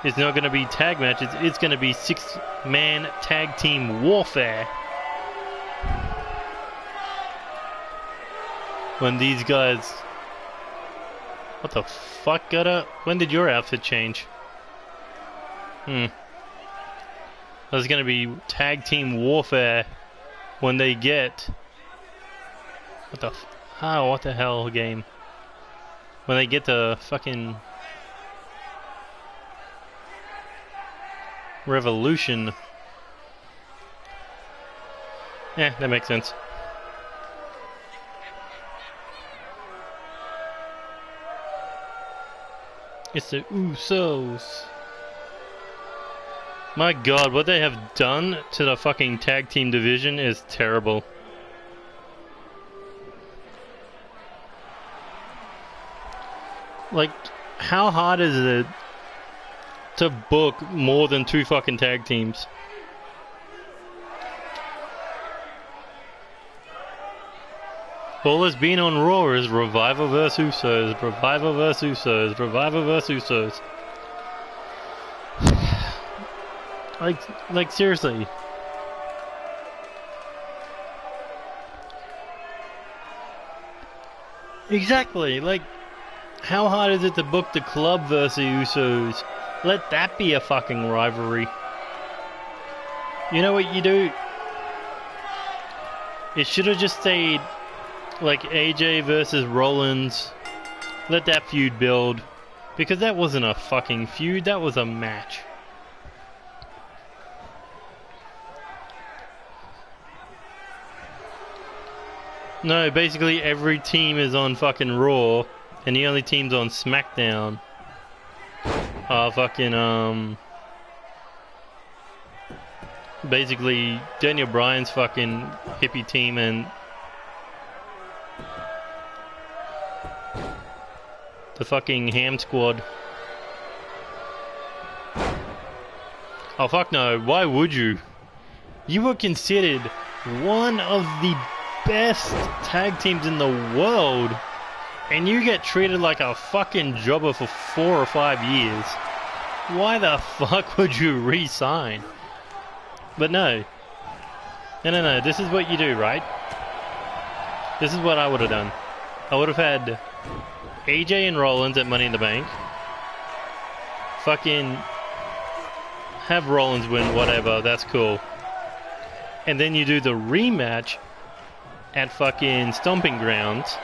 It's not going to be tag matches. It's going to be 6-man tag team warfare. When these guys... What the fuck, Gutter? When did your outfit change? There's gonna be tag team warfare when they get... What the hell game? When they get to fucking... Revolution. Yeah, that makes sense. It's the Usos. My god, what they have done to the fucking tag team division is terrible. Like, how hard is it to book more than 2 fucking tag teams? All that's been on Raw is Revival vs Usos, Revival vs Usos, Revival vs Usos. Like seriously. Exactly. Like, how hard is it to book the Club versus Usos? Let that be a fucking rivalry. You know what you do? It should have just stayed like AJ versus Rollins. Let that feud build. Because that wasn't a fucking feud, that was a match. No, basically every team is on fucking Raw, and the only teams on SmackDown are fucking, basically Daniel Bryan's fucking hippie team and the fucking Ham Squad. Oh fuck no, why would you? You were considered one of the best tag teams in the world, and you get treated like a fucking jobber for 4 or 5 years. Why the fuck would you re-sign? But no, this is what you do, right? This is what I would have done. I would have had AJ and Rollins at Money in the Bank. Fucking have Rollins win, whatever, that's cool. And then you do the rematch at fucking Stomping Grounds.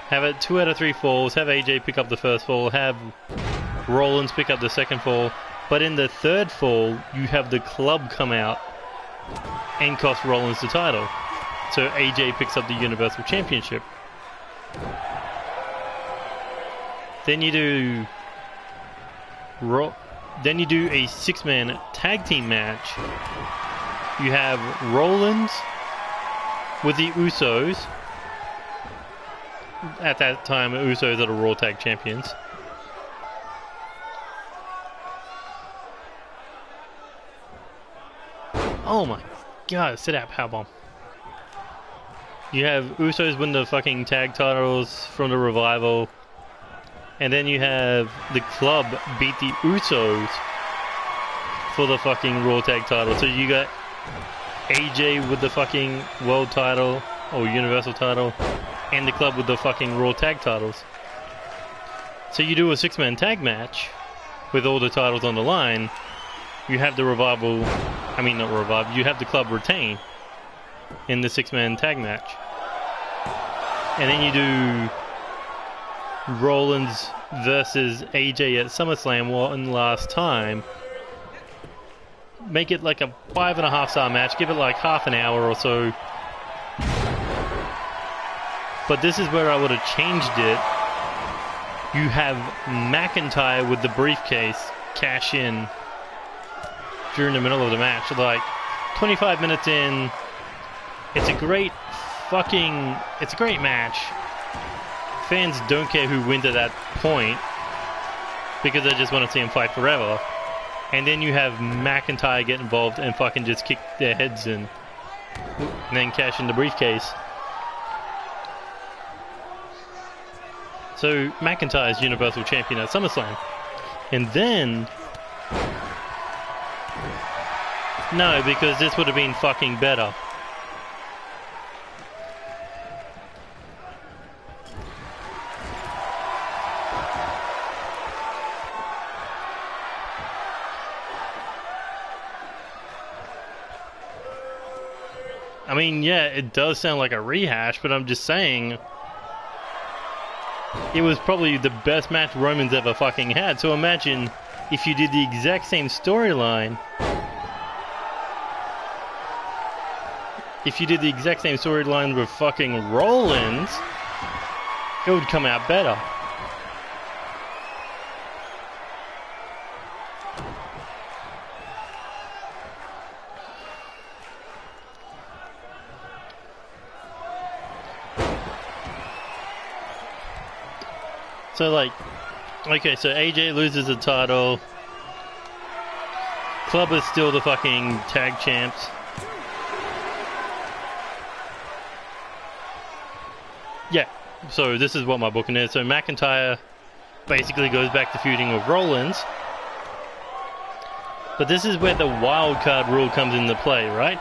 Have it 2 out of 3 falls. Have AJ pick up the first fall. Have Rollins pick up the second fall. But in the third fall, you have the Club come out and cost Rollins the title. So AJ picks up the Universal Championship. Then you do a 6-man tag team match. You have Rollins with the Usos. At that time, Usos are the Raw Tag Champions. Oh my god, sit out powerbomb. You have Usos win the fucking tag titles from the Revival. And then you have the Club beat the Usos for the fucking Raw Tag title. So you got AJ with the fucking World title or Universal title, and the Club with the fucking Raw Tag titles. So you do a 6-man tag match with all the titles on the line. You have the Revival, I mean not Revival, you have the Club retain in the 6-man tag match. And then you do Rollins versus AJ at SummerSlam one last time. Make it like a 5.5-star match. Give it like half an hour or so. But this is where I would have changed it. You have McIntyre with the briefcase cash in during the middle of the match. Like 25 minutes in, it's a great match. Fans don't care who wins at that point because they just want to see him fight forever. And then you have McIntyre get involved and fucking just kick their heads in. And then cash in the briefcase. So McIntyre's Universal Champion at SummerSlam. And then... no, because this would have been fucking better. I mean, yeah, it does sound like a rehash, but I'm just saying it was probably the best match Roman's ever fucking had. So imagine if you did the exact same storyline. If you did the exact same storyline with fucking Rollins, it would come out better. So like, okay, so AJ loses the title. Club is still the fucking tag champs. Yeah, so this is what my booking is. So McIntyre basically goes back to feuding with Rollins. But this is where the wild card rule comes into play, right?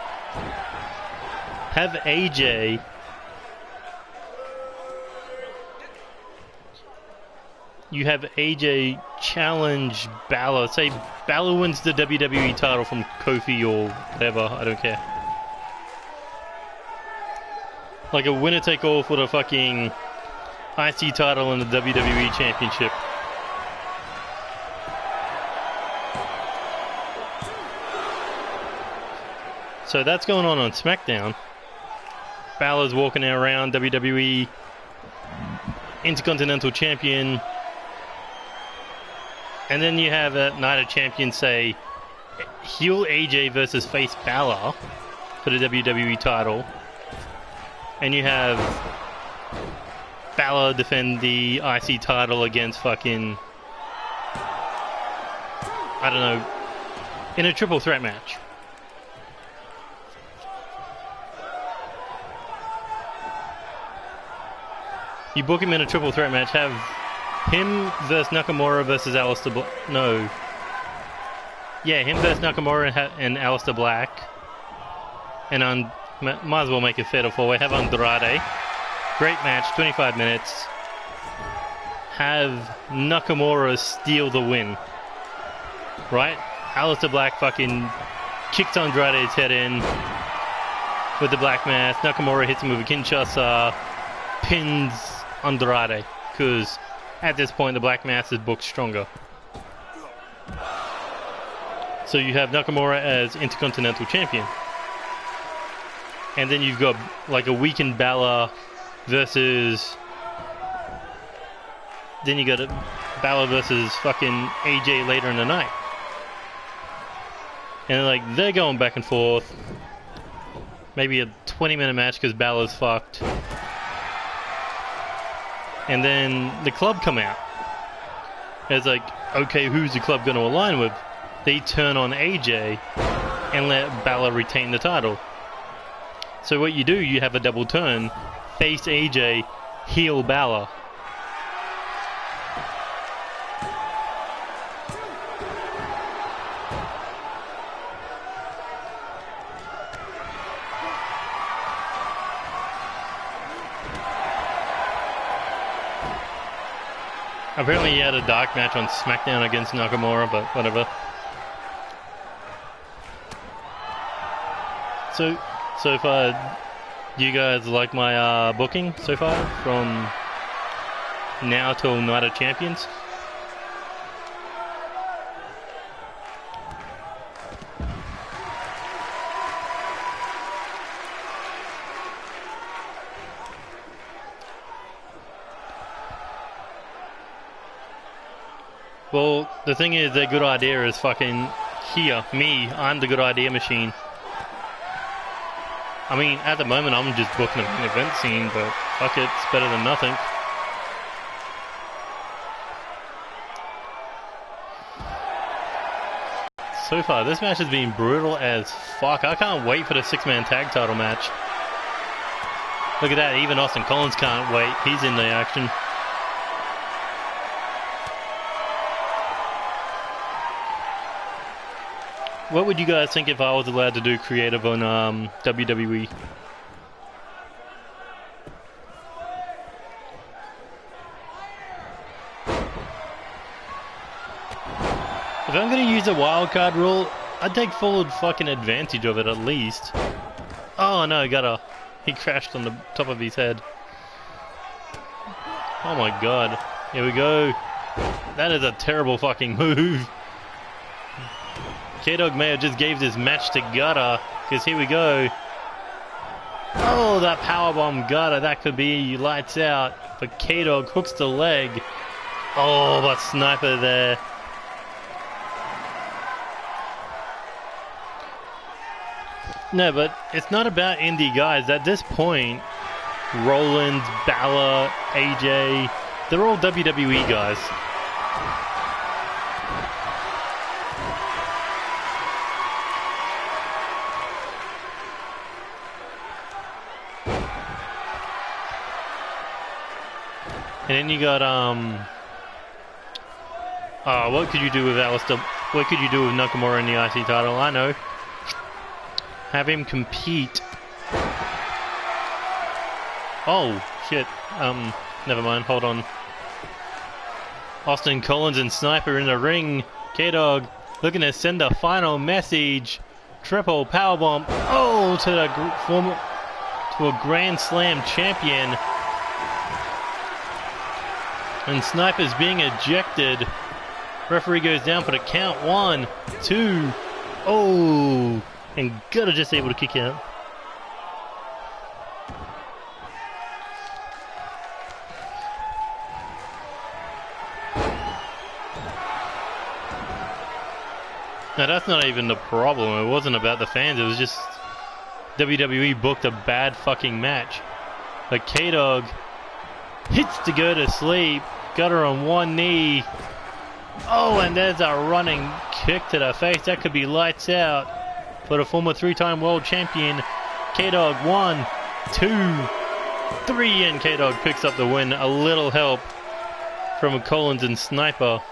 Have AJ challenge Balor. Say Balor wins the WWE title from Kofi or whatever, I don't care. Like a winner take all for the fucking IC title and the WWE Championship. So that's going on SmackDown. Balor's walking around, WWE Intercontinental Champion. And then you have a Night of Champions say heel AJ versus face Balor for the WWE title. And you have Balor defend the IC title against fucking, I don't know, in a triple threat match. You book him in a triple threat match, have him versus Nakamura versus Aleister Black. No. Yeah, him versus Nakamura and Aleister Black. And might as well make it fatal four-way. Have Andrade. Great match, 25 minutes. Have Nakamura steal the win. Right? Aleister Black fucking kicks Andrade's head in with the black mass. Nakamura hits him with a Kinshasa. Pins Andrade. Because at this point the black mass is booked stronger. So you have Nakamura as Intercontinental Champion. And then you've got like a weakened Balor versus... Then you got a Balor versus fucking AJ later in the night. And like they're going back and forth. Maybe a 20-minute match because Balor's fucked. And then the club come out. It's like, okay, who's the club going to align with? They turn on AJ and let Balor retain the title. So what you do, you have a double turn, face AJ, heel Balor. Apparently he had a dark match on SmackDown against Nakamura, but whatever. So far, you guys like my booking so far from now till Night of Champions? Well, the thing is, the good idea is fucking here. Me, I'm the good idea machine. I mean, at the moment, I'm just booking an event scene, but fuck it, it's better than nothing. So far, this match has been brutal as fuck. I can't wait for the 6-man tag title match. Look at that, even Austin Collins can't wait. He's in the action. What would you guys think if I was allowed to do creative on WWE? If I'm going to use a wildcard rule, I'd take full fucking advantage of it at least. Oh no, he crashed on the top of his head. Oh my god. Here we go. That is a terrible fucking move. K-Dog may have just gave this match to Gutter, because here we go. Oh, that powerbomb Gutter, that could be lights out. But K-Dog hooks the leg. Oh, but sniper there. No, but it's not about indie guys. At this point, Rollins, Balor, AJ, they're all WWE guys. And then you got what could you do with Alistair? What could you do with Nakamura in the IC title? I know. Have him compete. Oh shit. Never mind. Hold on. Austin Collins and Sniper in the ring. K-Dog looking to send a final message. Triple powerbomb. Oh, to the to a Grand Slam champion. And Sniper's being ejected. Referee goes down for the count. 1, 2. Oh, and Gutter just able to kick out. Now that's not even the problem. It wasn't about the fans. It was just WWE booked a bad fucking match. But K-Dog hits to go to sleep. Gutter on one knee. Oh, and there's a running kick to the face. That could be lights out for the former 3-time world champion. K-Dog 1, 2, 3, and K-Dog picks up the win. A little help from Collins and Sniper.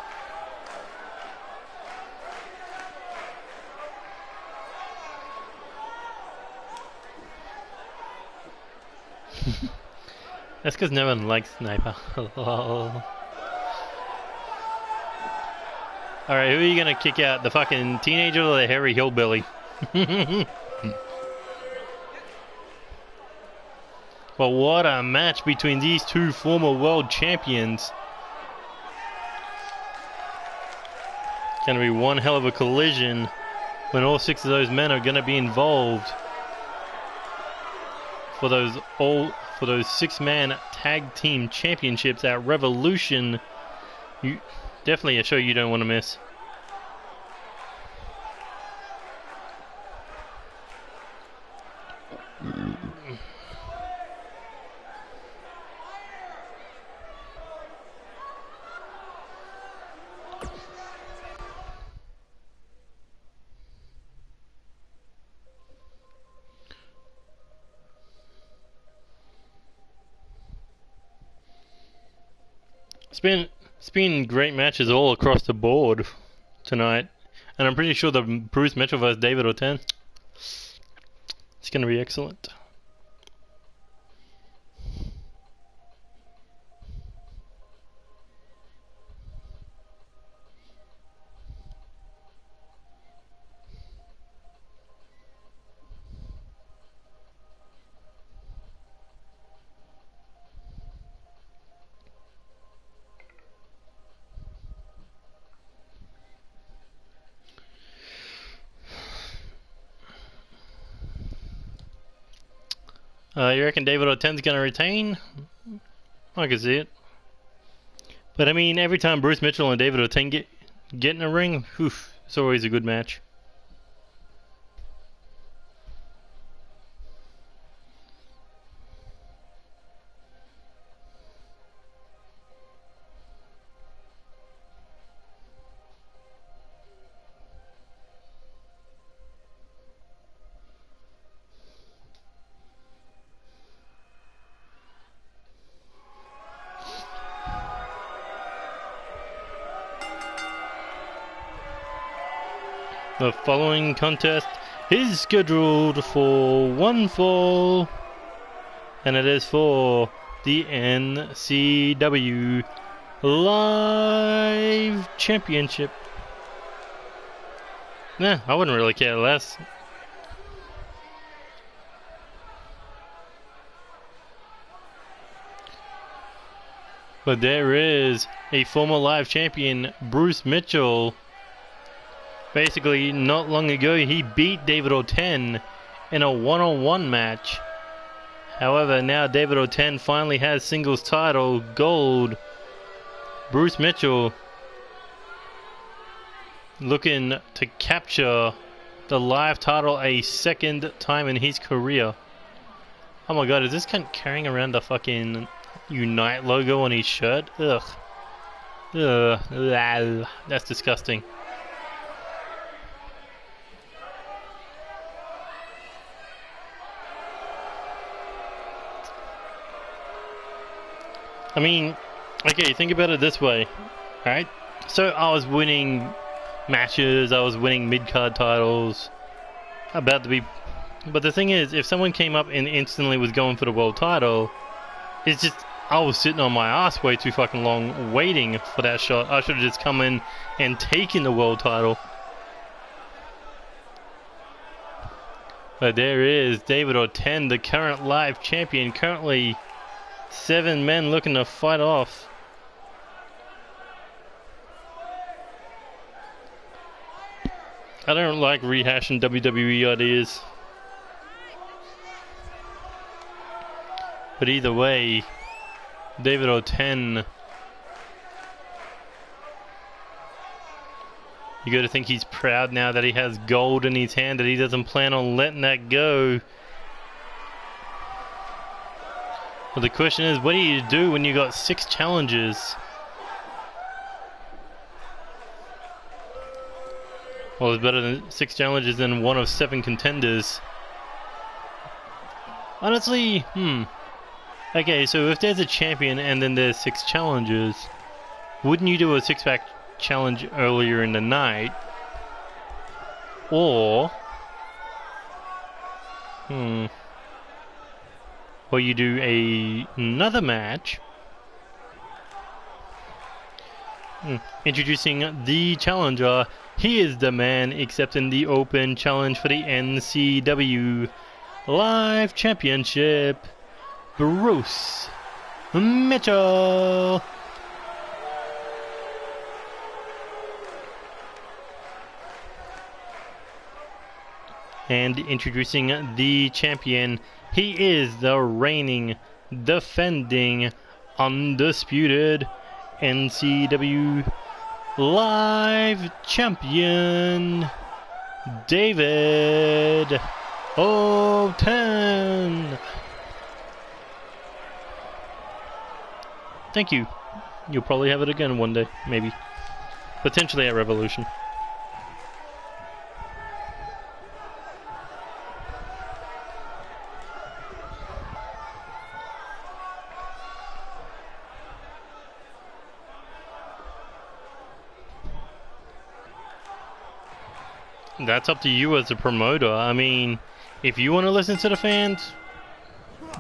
That's because no one likes Sniper. Alright, who are you gonna kick out? The fucking teenager or the hairy hillbilly? Well, what a match between these two former world champions. Gonna be one hell of a collision when all 6 of those men are gonna be involved for those 6-man tag team championships at Revolution. Definitely a show you don't want to miss. It's been great matches all across the board tonight, and I'm pretty sure the Bruce Mitchell vs David Orton, it's going to be excellent. You reckon David Orton's going to retain? I can see it. But I mean, every time Bruce Mitchell and David Orton get in a ring, oof, it's always a good match. The following contest is scheduled for one fall, and it is for the NCW Live Championship. Nah, I wouldn't really care less. But there is a former live champion, Bruce Mitchell. Basically, not long ago, he beat David Orton in a one-on-one match. However, now David Orton finally has singles title, gold. Bruce Mitchell looking to capture the live title a second time in his career. Oh my god, is this cunt carrying around the fucking Unite logo on his shirt? Ugh. Ugh. That's disgusting. I mean, Okay, think about it this way, right? So I was winning matches, I was winning mid-card titles, about to be... But the thing is, if someone came up and instantly was going for the world title, it's just... I was sitting on my ass way too fucking long waiting for that shot. I should have just come in and taken the world title. But there is David Orton, the current live champion. Currently 7 men looking to fight off. I don't like rehashing WWE ideas. But either way, David Orton, you got to think he's proud now that he has gold in his hand, that he doesn't plan on letting that go. Well, the question is, what do you do when you got 6 challenges? Well, it's better than 6 challenges than 1 of 7 contenders. Honestly, Okay, so if there's a champion and then there's 6 challenges, wouldn't you do a 6-pack challenge earlier in the night? Or or you do another match. Introducing the challenger. He is the man accepting the open challenge for the NCW Live Championship, Bruce Mitchell. And introducing the champion, he is the reigning, defending, undisputed NCW Live Champion, David Orton. Thank you. You'll probably have it again one day, maybe. Potentially at Revolution. That's up to you as a promoter. I mean, if you want to listen to the fans,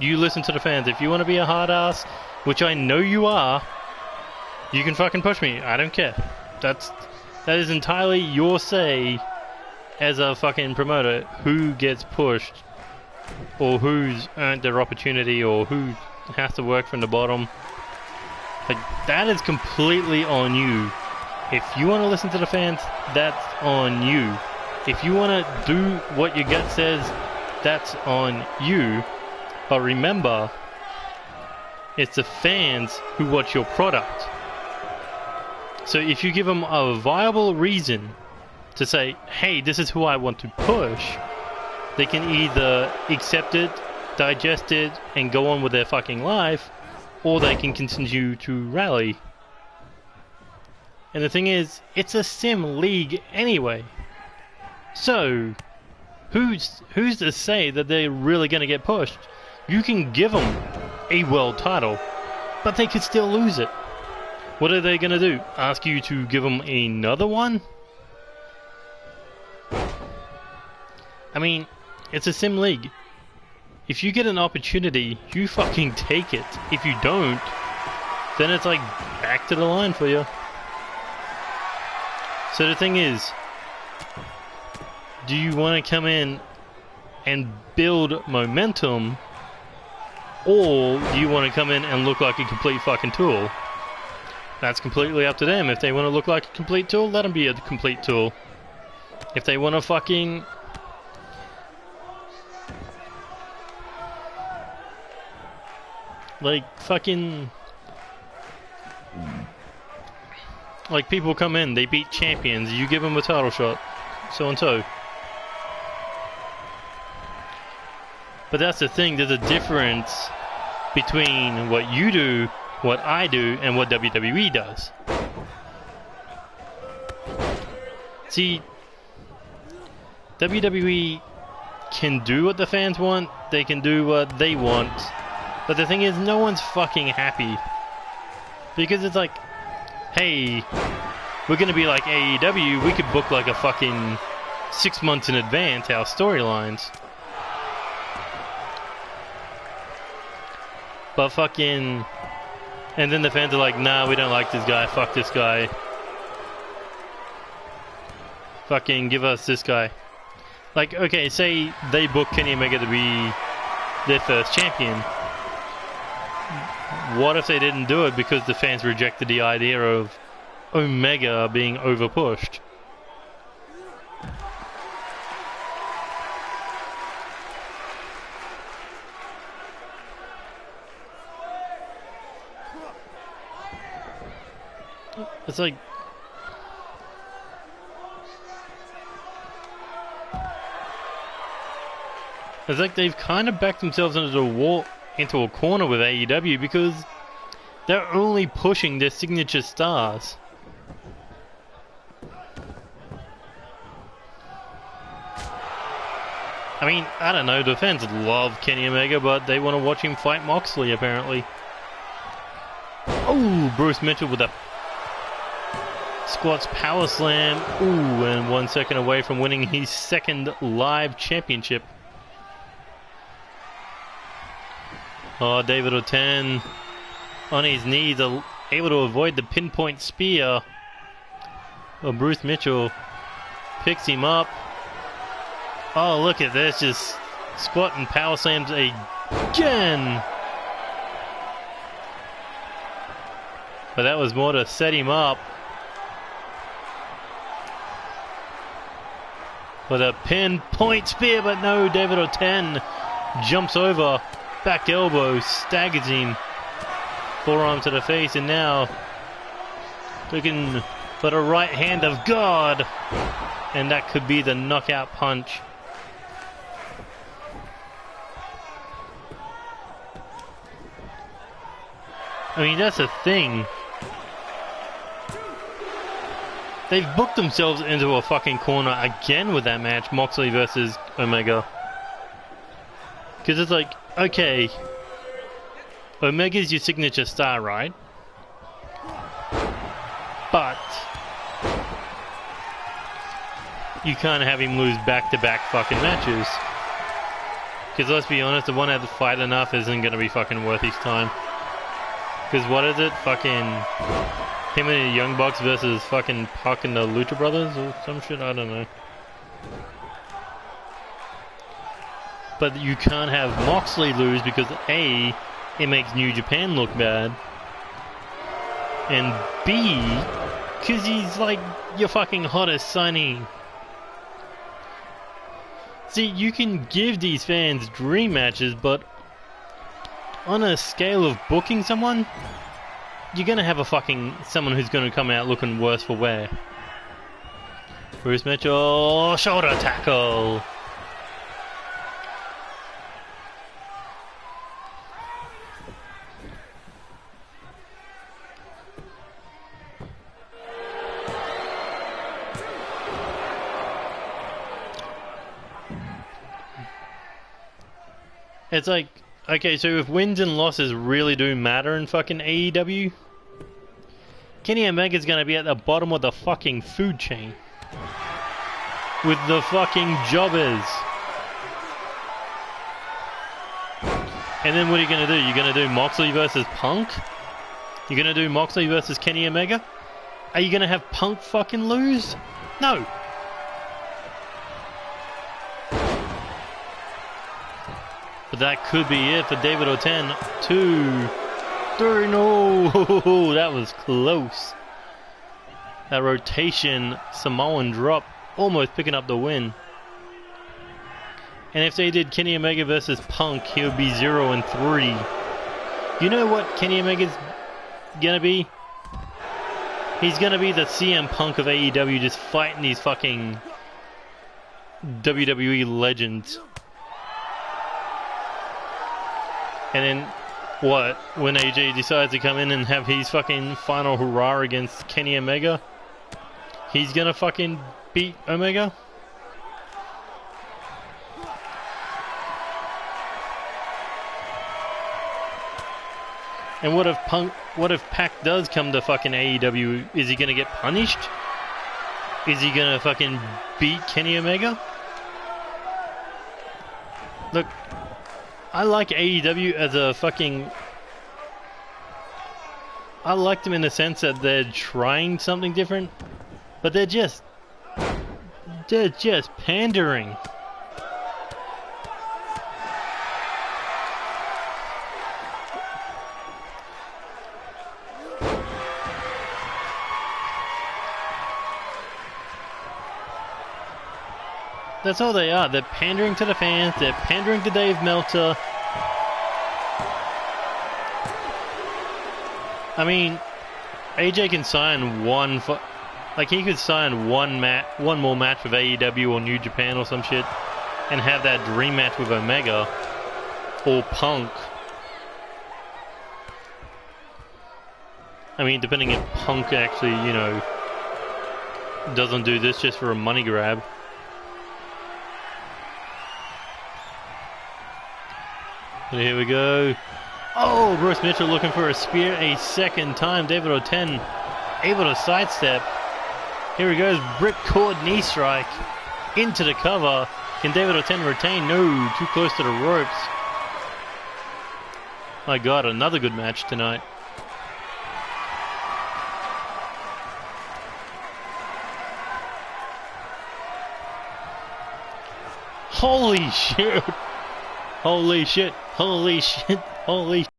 you listen to the fans. If you want to be a hard ass, which I know you are, you can fucking push me. I don't care. That is entirely your say as a fucking promoter, who gets pushed, or who's earned their opportunity, or who has to work from the bottom. Like, that is completely on you. If you want to listen to the fans, that's on you. If you want to do what your gut says, that's on you. But remember, it's the fans who watch your product. So if you give them a viable reason to say, hey, this is who I want to push, they can either accept it, digest it, and go on with their fucking life, or they can continue to rally. And the thing is, it's a sim league anyway. So, who's to say that they're really going to get pushed? You can give them a world title, but they could still lose it. What are they going to do? Ask you to give them another one? I mean, it's a sim league. If you get an opportunity, you fucking take it. If you don't, then it's like back to the line for you. So the thing is, do you want to come in and build momentum, or do you want to come in and look like a complete fucking tool? That's completely up to them. If they want to look like a complete tool, let them be a complete tool. If they want to fucking... like, fucking... like, people come in, they beat champions, you give them a title shot, so and so. But that's the thing, there's a difference between what you do, what I do, and what WWE does. See, WWE can do what the fans want, they can do what they want, but the thing is, no one's fucking happy. Because it's like, hey, we're gonna be like AEW, we could book like a fucking 6 months in advance our storylines. But fucking... And then the fans are like, nah, we don't like this guy, fuck this guy. Fucking give us this guy. Like, okay, say they book Kenny Omega to be their first champion. What if they didn't do it because the fans rejected the idea of Omega being overpushed? It's like... It's like they've kind of backed themselves into a corner with AEW because they're only pushing their signature stars. I mean, I don't know, the fans love Kenny Omega, but they want to watch him fight Moxley, apparently. Oh, Bruce Mitchell with a squats power slam. Ooh, and 1 second away from winning his second live championship. Oh, David Orton on his knees, able to avoid the pinpoint spear. Oh, Bruce Mitchell picks him up. Oh, look at this, just squat and power slams again. But that was more to set him up. With a pinpoint spear, but no, David Orton jumps over. Back elbow, staggers him. Forearm to the face, and now looking for the right hand of God. And that could be the knockout punch. I mean, that's the thing. They've booked themselves into a fucking corner again with that match, Moxley versus Omega. Because it's like, okay, Omega's your signature star, right? But you can't have him lose back-to-back fucking matches. Because let's be honest, the one at the Fight Enough isn't going to be fucking worth his time. Because what is it? Fucking him and the Young Bucks versus fucking Pac and the Lucha Brothers or some shit? I don't know. But you can't have Moxley lose because A, it makes New Japan look bad. And B, because he's like your fucking hottest signing. See, you can give these fans dream matches, but on a scale of booking someone, you're gonna have a fucking someone who's gonna come out looking worse for wear. Bruce Mitchell, shoulder tackle. It's like, okay, so if wins and losses really do matter in fucking AEW, Kenny Omega's gonna be at the bottom of the fucking food chain. With the fucking jobbers. And then what are you gonna do? You're gonna do Moxley versus Punk? You're gonna do Moxley versus Kenny Omega? Are you gonna have Punk fucking lose? No. But that could be it for David Orton. 2, 3, no, that was close. That rotation Samoan drop, almost picking up the win. And if they did Kenny Omega versus Punk, he would be 0-3. You know what Kenny Omega's gonna be? He's gonna be the CM Punk of AEW, just fighting these fucking WWE legends. And then, what, when AJ decides to come in and have his fucking final hurrah against Kenny Omega, he's gonna fucking beat Omega? And what if Pac does come to fucking AEW? Is he gonna get punished? Is he gonna fucking beat Kenny Omega? Look, I like AEW as a fucking... I like them in the sense that they're trying something different, but they're just pandering. That's all they are. They're pandering to the fans. They're pandering to Dave Meltzer. I mean, AJ can sign one for, like, he could sign one more match with AEW or New Japan or some shit, and have that dream match with Omega or Punk. I mean, depending if Punk actually, you know, doesn't do this just for a money grab. But here we go. Oh, Bruce Mitchell looking for a spear a second time. David Oten able to sidestep. Here he goes. Ripcord knee strike into the cover. Can David Oten retain? No, too close to the ropes. My God, another good match tonight. Holy shit. Holy shit. Holy shit. Holy shit.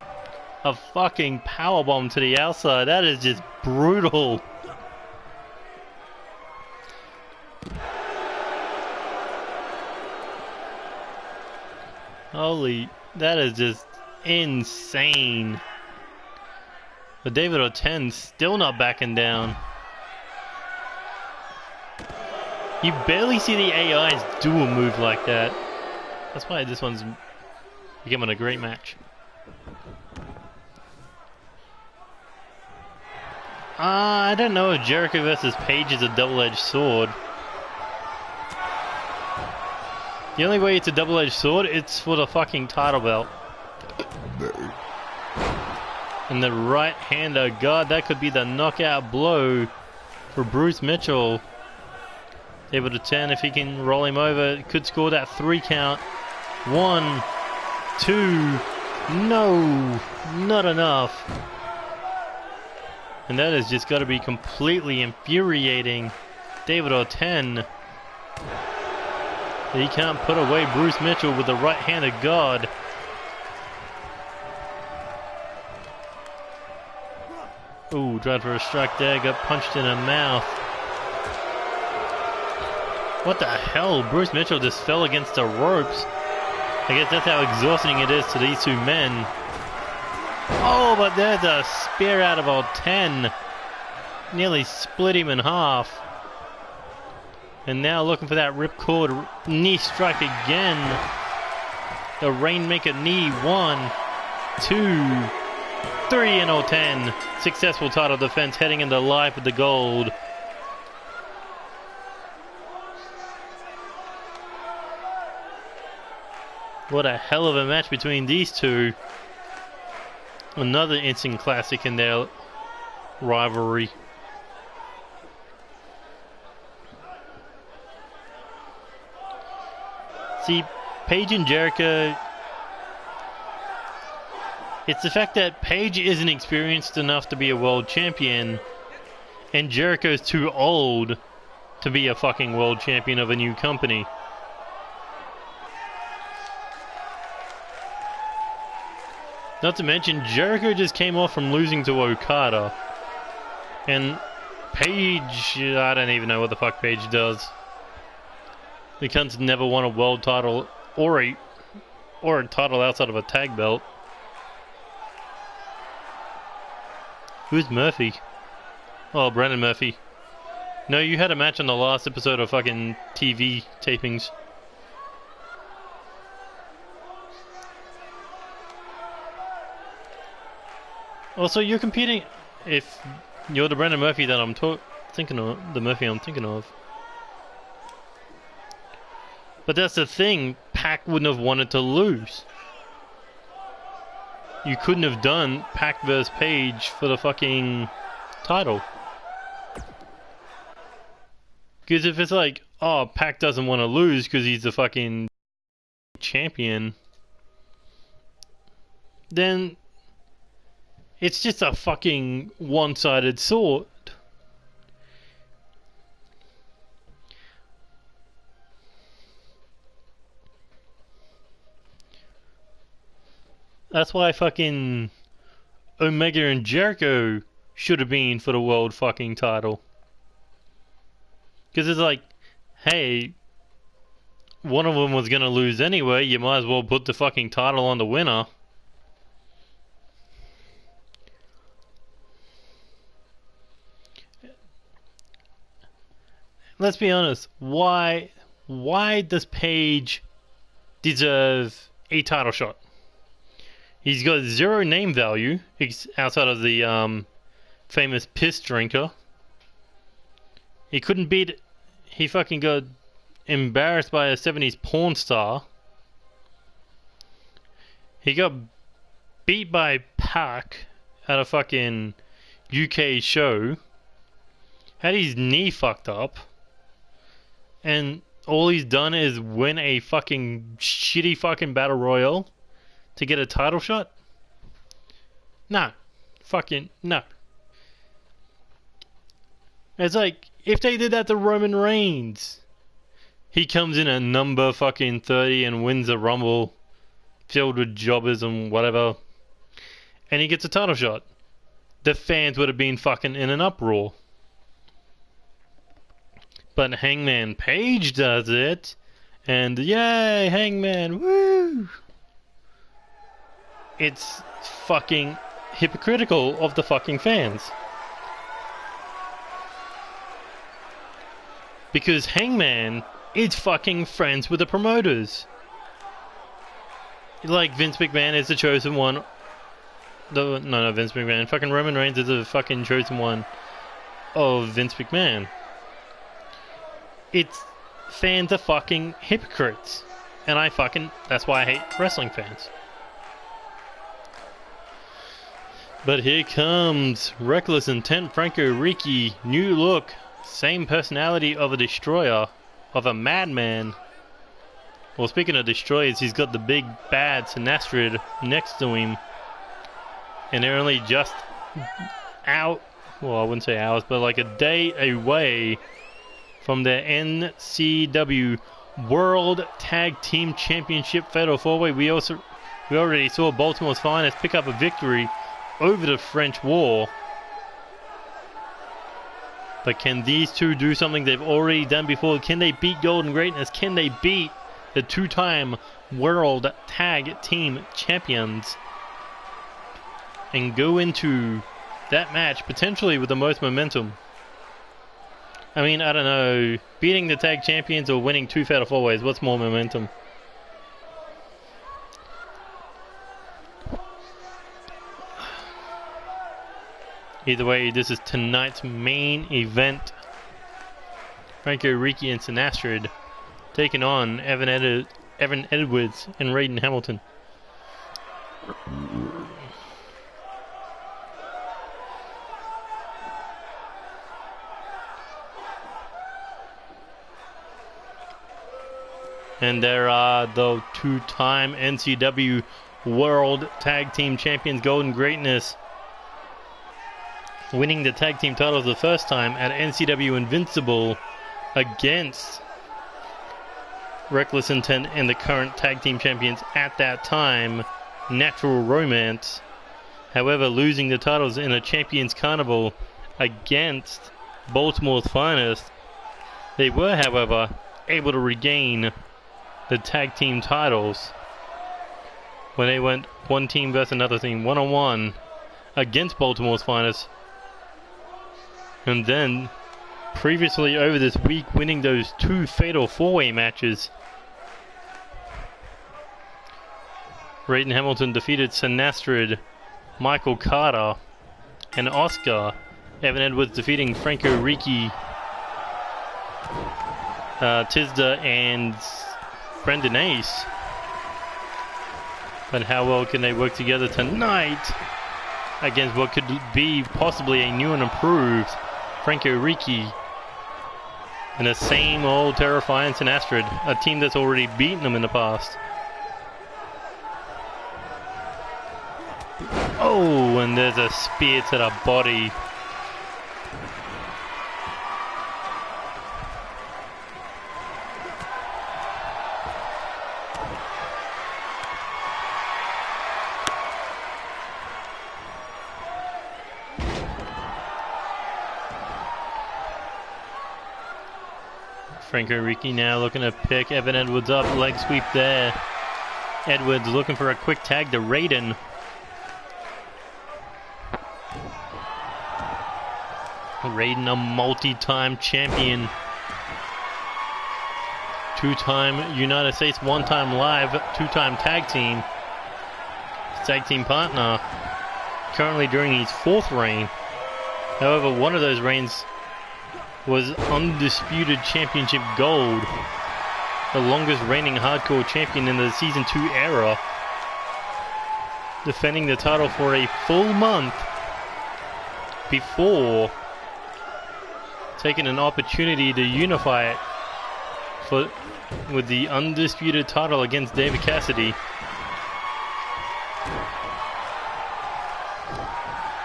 A fucking powerbomb to the outside. That is just brutal. Holy, that is just insane. But David Oten still not backing down. You barely see the AIs do a move like that. That's why this one's becoming a great match. I don't know if Jericho versus Page is a double-edged sword. The only way it's a double-edged sword, it's for the fucking title belt. And the right-hander, God, that could be the knockout blow for Bruce Mitchell. Able to 10 if he can roll him over. Could score that 3 count. 1, 2, no, not enough. And that has just got to be completely infuriating. David Oten. He can't put away Bruce Mitchell with the right-handed God. Ooh, tried for a strike there, got punched in the mouth. What the hell? Bruce Mitchell just fell against the ropes. I guess that's how exhausting it is to these two men. Oh, but there's a spear out of Oten. Nearly split him in half. And now looking for that ripcord knee strike again. The Rainmaker knee. 1, 2, 3 and Oten. Successful title defense heading into live with the gold. What a hell of a match between these two. Another instant classic in their rivalry. See, Page and Jericho, it's the fact that Page isn't experienced enough to be a world champion, and Jericho's too old to be a fucking world champion of a new company. Not to mention, Jericho just came off from losing to Okada. And Page, I don't even know what the fuck Page does. The cunt's never won a world title or a title outside of a tag belt. Who's Murphy? Oh, Brandon Murphy. No, you had a match on the last episode of fucking TV tapings. Also, you're competing. If you're the Brandon Murphy that I'm thinking of, the Murphy I'm thinking of. But that's the thing. Pac wouldn't have wanted to lose. you couldn't have done Pac vs. Page for the fucking title. Because if it's like, oh, Pac doesn't want to lose because he's the fucking champion, then it's just a fucking one-sided sword. That's why fucking Omega and Jericho should have been for the world fucking title. Because it's like, hey, one of them was going to lose anyway, you might as well put the fucking title on the winner. Let's be honest, why does Page deserve a title shot? He's got 0 name value outside of the famous piss drinker. He couldn't beat. He fucking got embarrassed by a 70s porn star. He got beat by Pac at a fucking UK show. Had his knee fucked up. And all he's done is win a fucking shitty fucking battle royal to get a title shot? No. Fucking no. It's like, if they did that to Roman Reigns, he comes in at number fucking 30 and wins a Rumble filled with jobbers and whatever, and he gets a title shot. The fans would have been fucking in an uproar. But Hangman Page does it, and yay, Hangman, woo! It's fucking hypocritical of the fucking fans. Because Hangman is fucking friends with the promoters. Like Vince McMahon is the chosen one. No, Vince McMahon. Fucking Roman Reigns is the fucking chosen one of Vince McMahon. It's fans are fucking hypocrites. And that's why I hate wrestling fans. But here comes Reckless Intent Franco Ricci. New look. Same personality of a destroyer. Of a madman. Well, speaking of destroyers, he's got the big bad Sinastrid next to him. And they're only just out. Well, I wouldn't say hours, but like a day away from the NCW World Tag Team Championship Fatal 4-Way. We already saw Baltimore's Finest pick up a victory over the French War. But can these two do something they've already done before? Can they beat Golden Greatness? Can they beat the 2-time World Tag Team Champions? And go into that match potentially with the most momentum. I mean, I don't know. Beating the tag champions or winning 2 Fatal 4-Ways, what's more momentum? Either way, this is tonight's main event. Franco Ricci and Sinastrid taking on Evan Edwards and Raiden Hamilton. And there are the 2-time NCW World Tag Team Champions Golden Greatness winning the tag team titles the first time at NCW Invincible against Reckless Intent and the current tag team champions at that time, Natural Romance. However, losing the titles in a Champions Carnival against Baltimore's Finest, they were, however, able to regain the tag team titles when they went one team versus another team, one-on-one against Baltimore's Finest. And then, previously over this week, winning those 2 Fatal 4-Way matches. Raiden Hamilton defeated Sinastrid, Michael Carter, and Oscar. Evan Edwards defeating Franco Ricci, Tisda, and Brendan Ace. But how well can they work together tonight against what could be possibly a new and improved Franco Ricci and the same old terrifying Sinastrid, a team that's already beaten them in the past. Oh, and there's a spear to the body. Franco Ricci now looking to pick Evan Edwards up, leg sweep there. Edwards looking for a quick tag to Raiden. Raiden, a multi-time champion. Two-time United States, one-time live, two-time tag team partner. Currently during his fourth reign. However, one of those reigns was undisputed championship gold. The longest reigning hardcore champion in the Season 2 era. Defending the title for a full month before taking an opportunity to unify it with the undisputed title against David Cassidy.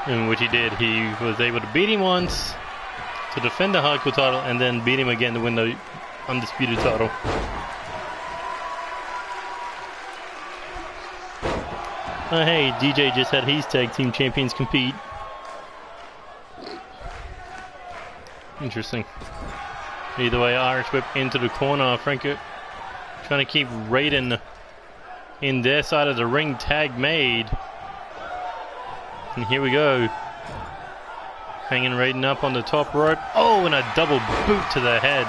In which he did. He was able to beat him once to defend the hardcore title and then beat him again to win the undisputed title. Hey, DJ just had his tag team champions compete. Interesting. Either way, Irish whip into the corner. Franco trying to keep Raiden in their side of the ring, tag made. And here we go. Hanging Raiden up on the top rope. Oh, and a double boot to the head.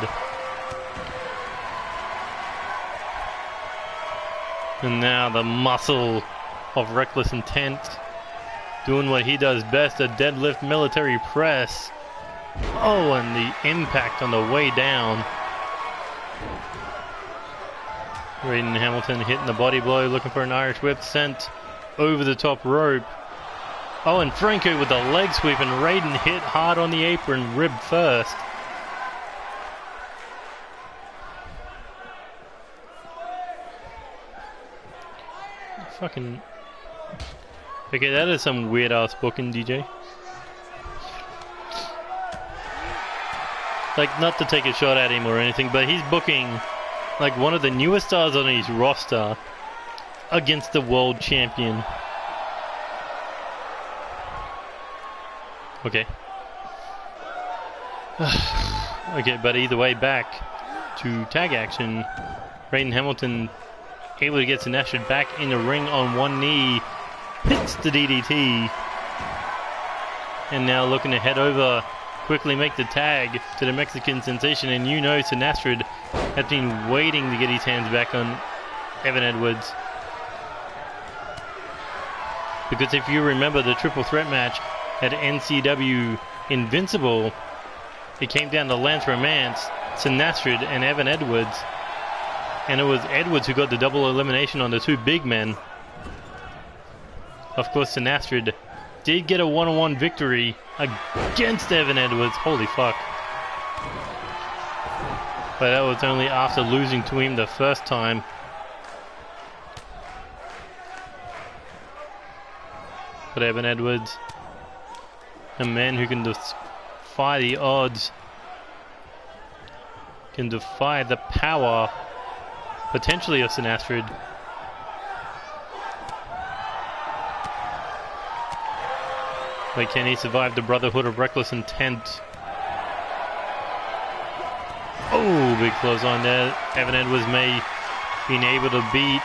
And now the muscle of Reckless Intent doing what he does best, a deadlift military press. Oh, and the impact on the way down. Raiden Hamilton hitting the body blow, looking for an Irish whip, sent over the top rope. Oh, and Franco with the leg sweep, and Raiden hit hard on the apron, rib first. Fucking... Okay, that is some weird ass booking, DJ. Like, not to take a shot at him or anything, but he's booking like one of the newest stars on his roster against the world champion. Okay. Okay, but either way, back to tag action. Raiden Hamilton able to get Sinastrid back in the ring on one knee. Hits the DDT. And now looking to head over, quickly make the tag to the Mexican sensation. And you know Sinastrid has been waiting to get his hands back on Evan Edwards. Because if you remember the triple threat match at NCW Invincible, it came down to Lance Romance, Sinastrid, and Evan Edwards. And it was Edwards who got the double elimination on the two big men. Of course, Sinastrid did get a one-on-one victory against Evan Edwards. Holy fuck. But that was only after losing to him the first time. But Evan Edwards, a man who can defy the odds, can defy the power, potentially, of Sinastrid. But can he survive the Brotherhood of Reckless Intent? Oh, big clothesline there. Evan Edwards may been able to beat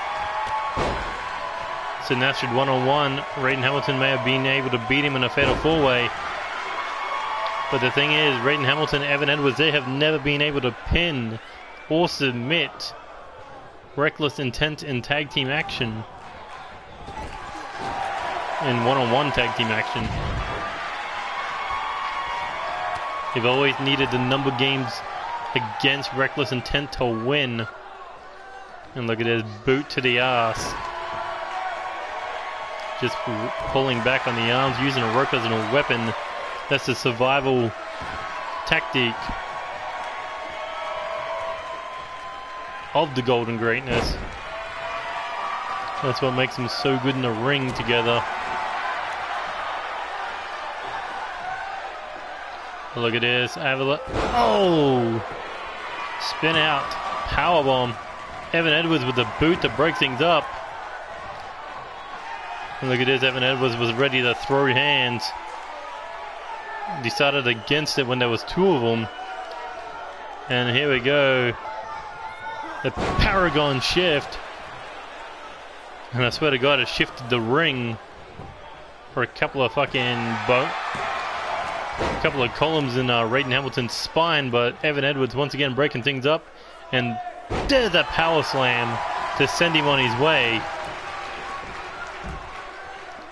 Sinastrid one-on-one. Raiden Hamilton may have been able to beat him in a fatal four-way. But the thing is, Raiden Hamilton, Evan Edwards, they have never been able to pin or submit Reckless Intent in tag team action. In one-on-one tag team action. They've always needed the number games against Reckless Intent to win. And look at his boot to the ass. just pulling back on the arms, using a rope as a weapon. That's a survival tactic of the Golden Greatness. That's what makes them so good in the ring together. Look at this. Oh! Spin out. Powerbomb. Evan Edwards with the boot to break things up. And look at this. Evan Edwards was ready to throw hands. Decided against it when there was two of them. And here we go. The Paragon shift. And I swear to God, it shifted the ring for a couple of columns in Raiden Hamilton's spine, but Evan Edwards once again breaking things up, and there's a power slam to send him on his way.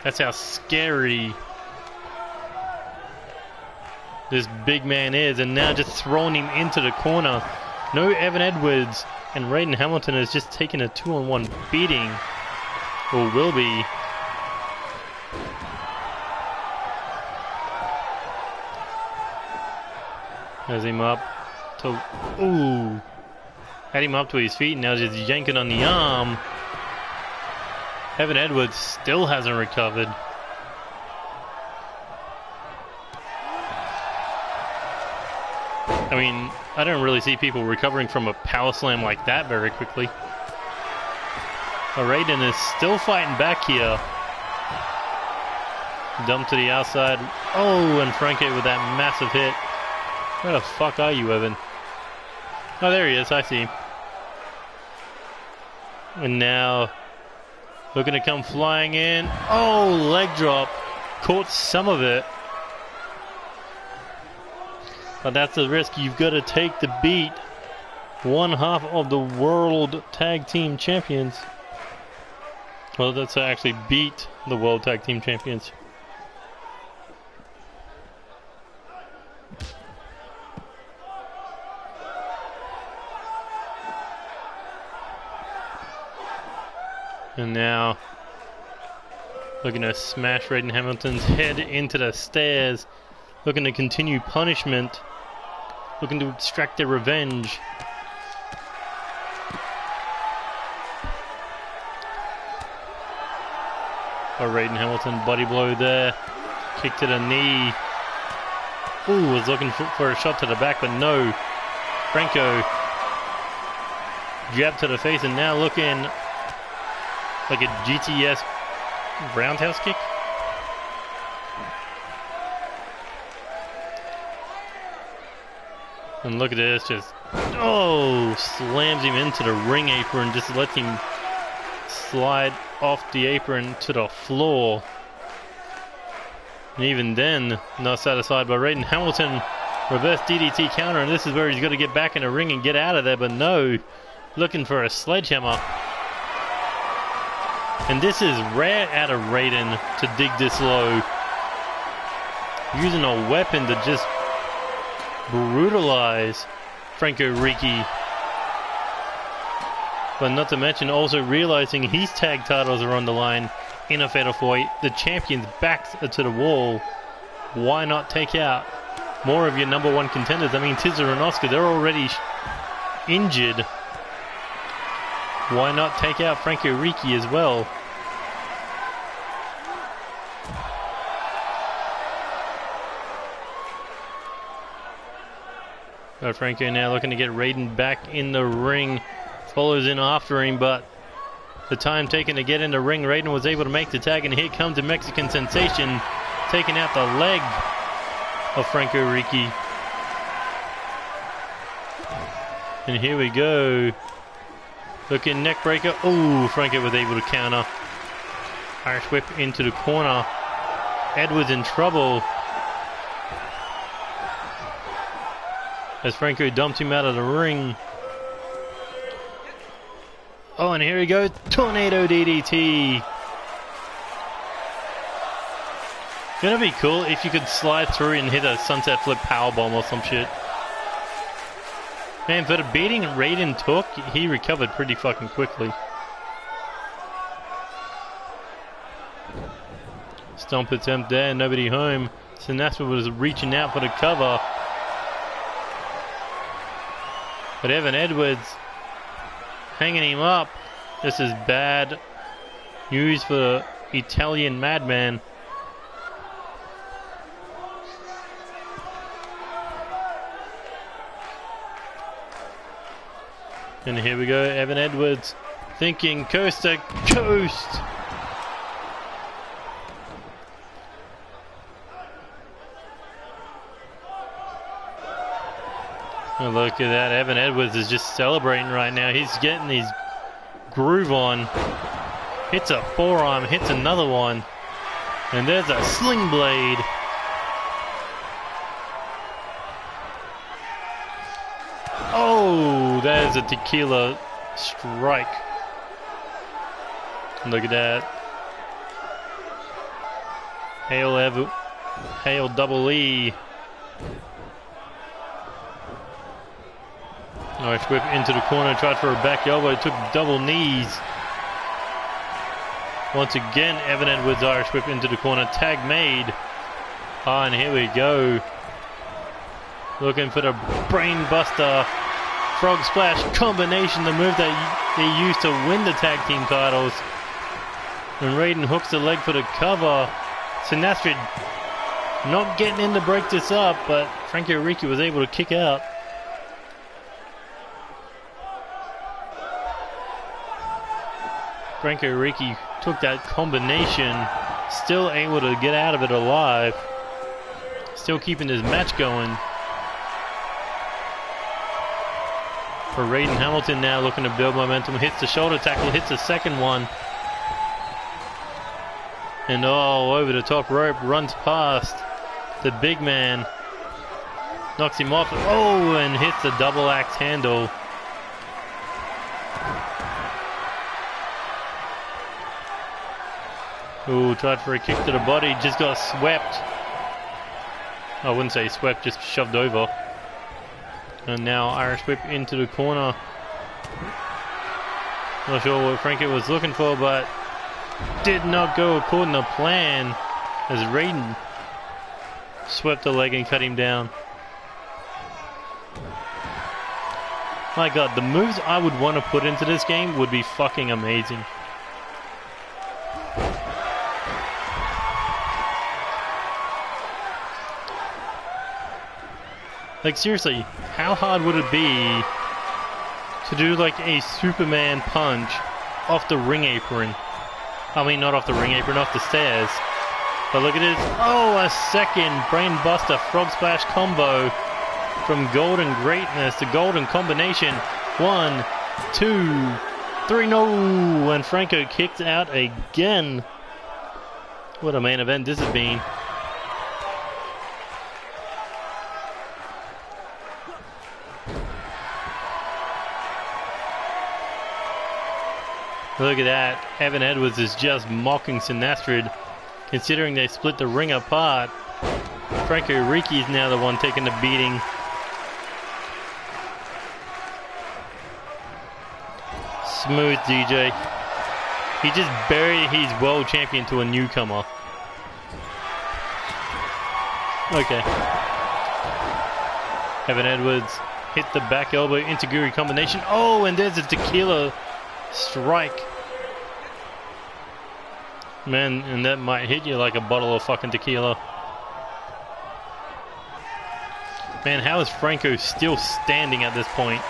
That's how scary this big man is, and now just throwing him into the corner. No Evan Edwards, and Raiden Hamilton has just taken a 2-on-1 beating, or will be. Has him up to, ooh, had him up to his feet, now just yanking on the arm. Evan Edwards still hasn't recovered. I mean, I don't really see people recovering from a power slam like that very quickly. But Raiden is still fighting back here. Dump to the outside. Oh, and Franco with that massive hit. Where the fuck are you, Evan? Oh, there he is. I see him. And now, looking to come flying in. Oh, leg drop. Caught some of it. But that's the risk you've got to take to beat one half of the World Tag Team Champions. Well, that's to actually beat the World Tag Team Champions. And now, looking to smash Raiden Hamilton's head into the stairs. Looking to continue punishment. Looking to extract their revenge. Oh, Raiden Hamilton, body blow there. Kick to the knee. Ooh, was looking for a shot to the back, but no. Franco. Jab to the face, and now looking like a GTS roundhouse kick. And look at this, just, oh, slams him into the ring apron, just lets him slide off the apron to the floor. And even then, not satisfied by Raiden Hamilton, reverse DDT counter, and this is where he's got to get back in the ring and get out of there, but no, looking for a sledgehammer. And this is rare out of Raiden to dig this low. Using a weapon to just brutalize Franco Ricci. But not to mention also realizing his tag titles are on the line in a fatal fight. The champion's backs are to the wall. Why not take out more of your number one contenders? I mean, Tizzer and Oscar, they're already injured. Why not take out Franco Ricci as well? Got Franco now looking to get Raiden back in the ring. Follows in after him, but the time taken to get in the ring, Raiden was able to make the tag, and here comes the Mexican Sensation, taking out the leg of Franco Ricci. And here we go. Looking neck breaker. Oh, Franco was able to counter. Irish whip into the corner. Edwards in trouble as Franco dumped him out of the ring. Oh, and here he goes. Tornado DDT. Gonna be cool if you could slide through and hit a sunset flip powerbomb or some shit. Man, for the beating Raiden took, he recovered pretty fucking quickly. Stomp attempt there, nobody home. Sinatra was reaching out for the cover. But Evan Edwards hanging him up. This is bad news for the Italian madman. And here we go, Evan Edwards thinking coast to coast. Oh, look at that, Evan Edwards is just celebrating right now. He's getting his groove on. Hits a forearm, hits another one. And there's a sling blade. Oh, that is a tequila strike. Look at that. Hail double E. Nice whip into the corner, tried for a back elbow, took double knees. Once again, Evan Edwards Irish whip into the corner, tag made. Ah, and here we go. Looking for the brain buster frog splash combination, the move that they used to win the tag team titles. And Raiden hooks the leg for the cover. Sinatra not getting in to break this up, but Franco Ricci was able to kick out. Franco Ricci took that combination, still able to get out of it alive, still keeping his match going. For Raiden Hamilton now looking to build momentum, hits the shoulder tackle, hits the second one. And oh, over the top rope, runs past the big man, knocks him off, oh, and hits the double axe handle. Ooh, tried for a kick to the body, just got swept. I wouldn't say swept, just shoved over. And now Irish whip into the corner. Not sure what Franco was looking for, but did not go according to plan as Raiden swept the leg and cut him down. My God, the moves I would want to put into this game would be fucking amazing. Like seriously, how hard would it be to do like a Superman punch off the ring apron? I mean, not off the ring apron, off the stairs. But look at this. Oh, a second brain buster frog splash combo from Golden Greatness, the Golden Combination. 1, 2, 3, no! And Franco kicked out again. What a main event this has been. Look at that. Evan Edwards is just mocking Sinastrid, considering they split the ring apart. Franco Ricci is now the one taking the beating. Smooth DJ. He just buried his world champion to a newcomer. Okay. Evan Edwards hit the back elbow Integuri combination. Oh, and there's a tequila strike. Man, and that might hit you like a bottle of fucking tequila. Man, how is Franco still standing at this point?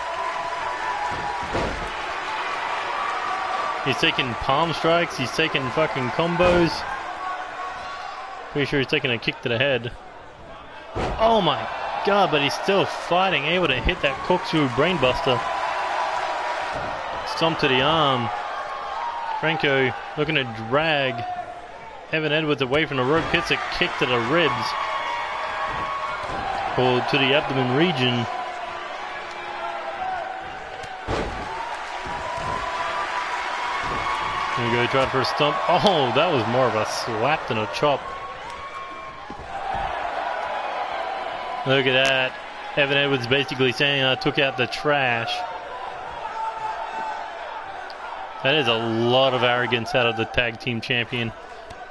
He's taking palm strikes, he's taking fucking combos. Pretty sure he's taking a kick to the head. Oh my God, but he's still fighting, able to hit that corkscrew brainbuster. Stomp to the arm. Franco looking to drag Evan Edwards away from the rope, hits a kick to the ribs. Or to the abdomen region. Here we go, tried for a stomp. Oh, that was more of a slap than a chop. Look at that. Evan Edwards basically saying I took out the trash. That is a lot of arrogance out of the tag team champion.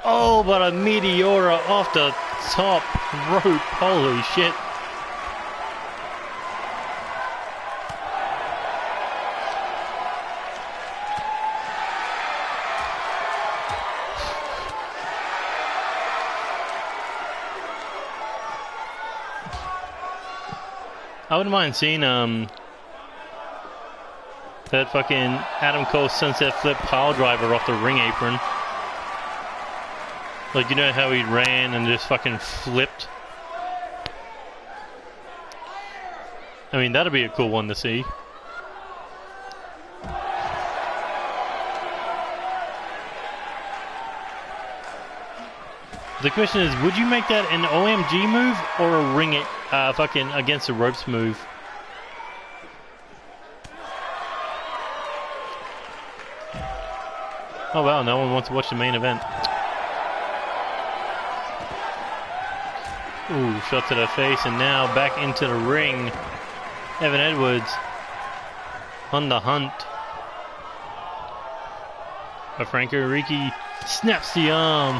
Oh, but a Meteora off the top rope. Holy shit. I wouldn't mind seeing that fucking Adam Cole sunset flip pile driver off the ring apron. Like, you know how he ran and just fucking flipped? I mean, that'd be a cool one to see. The question is, would you make that an OMG move or a ring fucking against the ropes move? Oh wow, no one wants to watch the main event. Ooh, shot to the face, and now back into the ring. Evan Edwards on the hunt. But Franco Ricci snaps the arm.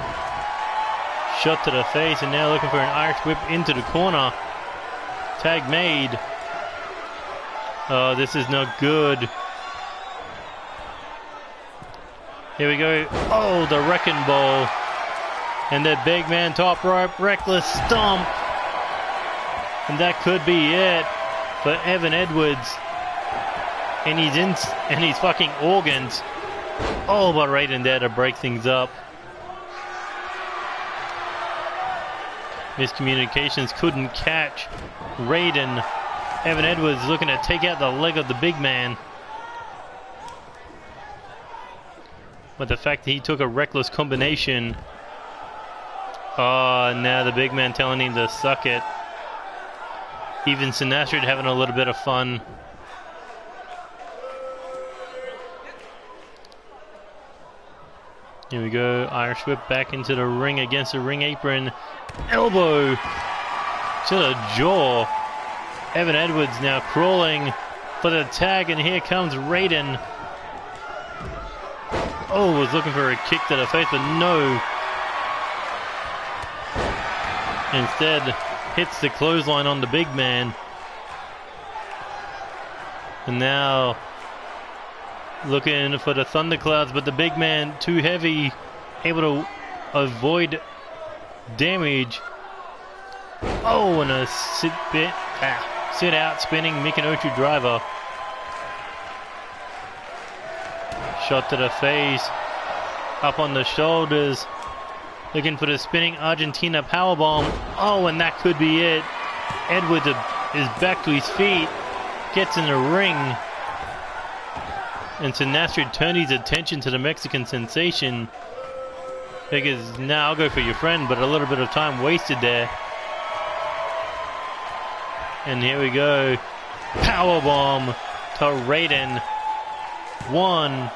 Shot to the face, and now looking for an Irish whip into the corner. Tag made. Oh, this is not good. Here we go. Oh, the wrecking ball. And the big man top rope, reckless stomp. And that could be it for Evan Edwards. And his fucking organs. Oh, but Raiden there to break things up. Miscommunications couldn't catch Raiden. Evan Edwards looking to take out the leg of the big man. But the fact that he took a reckless combination. Oh, now the big man telling him to suck it. Even Sinestro having a little bit of fun. Here we go. Irish whip back into the ring against the ring apron. Elbow to the jaw. Evan Edwards now crawling for the tag, and here comes Raiden. Oh, was looking for a kick to the face, but no. Instead, hits the clothesline on the big man. And now looking for the thunderclouds, but the big man too heavy, able to avoid damage. Oh, and a sit out spinning Michinoku driver. Shot to the face, up on the shoulders, looking for the spinning Argentina powerbomb. Oh, and that could be it. Edwards is back to his feet, gets in the ring, and Sinestro turned his attention to the Mexican sensation, because now I'll go for your friend, but a little bit of time wasted there. And here we go, powerbomb to Raiden. 1,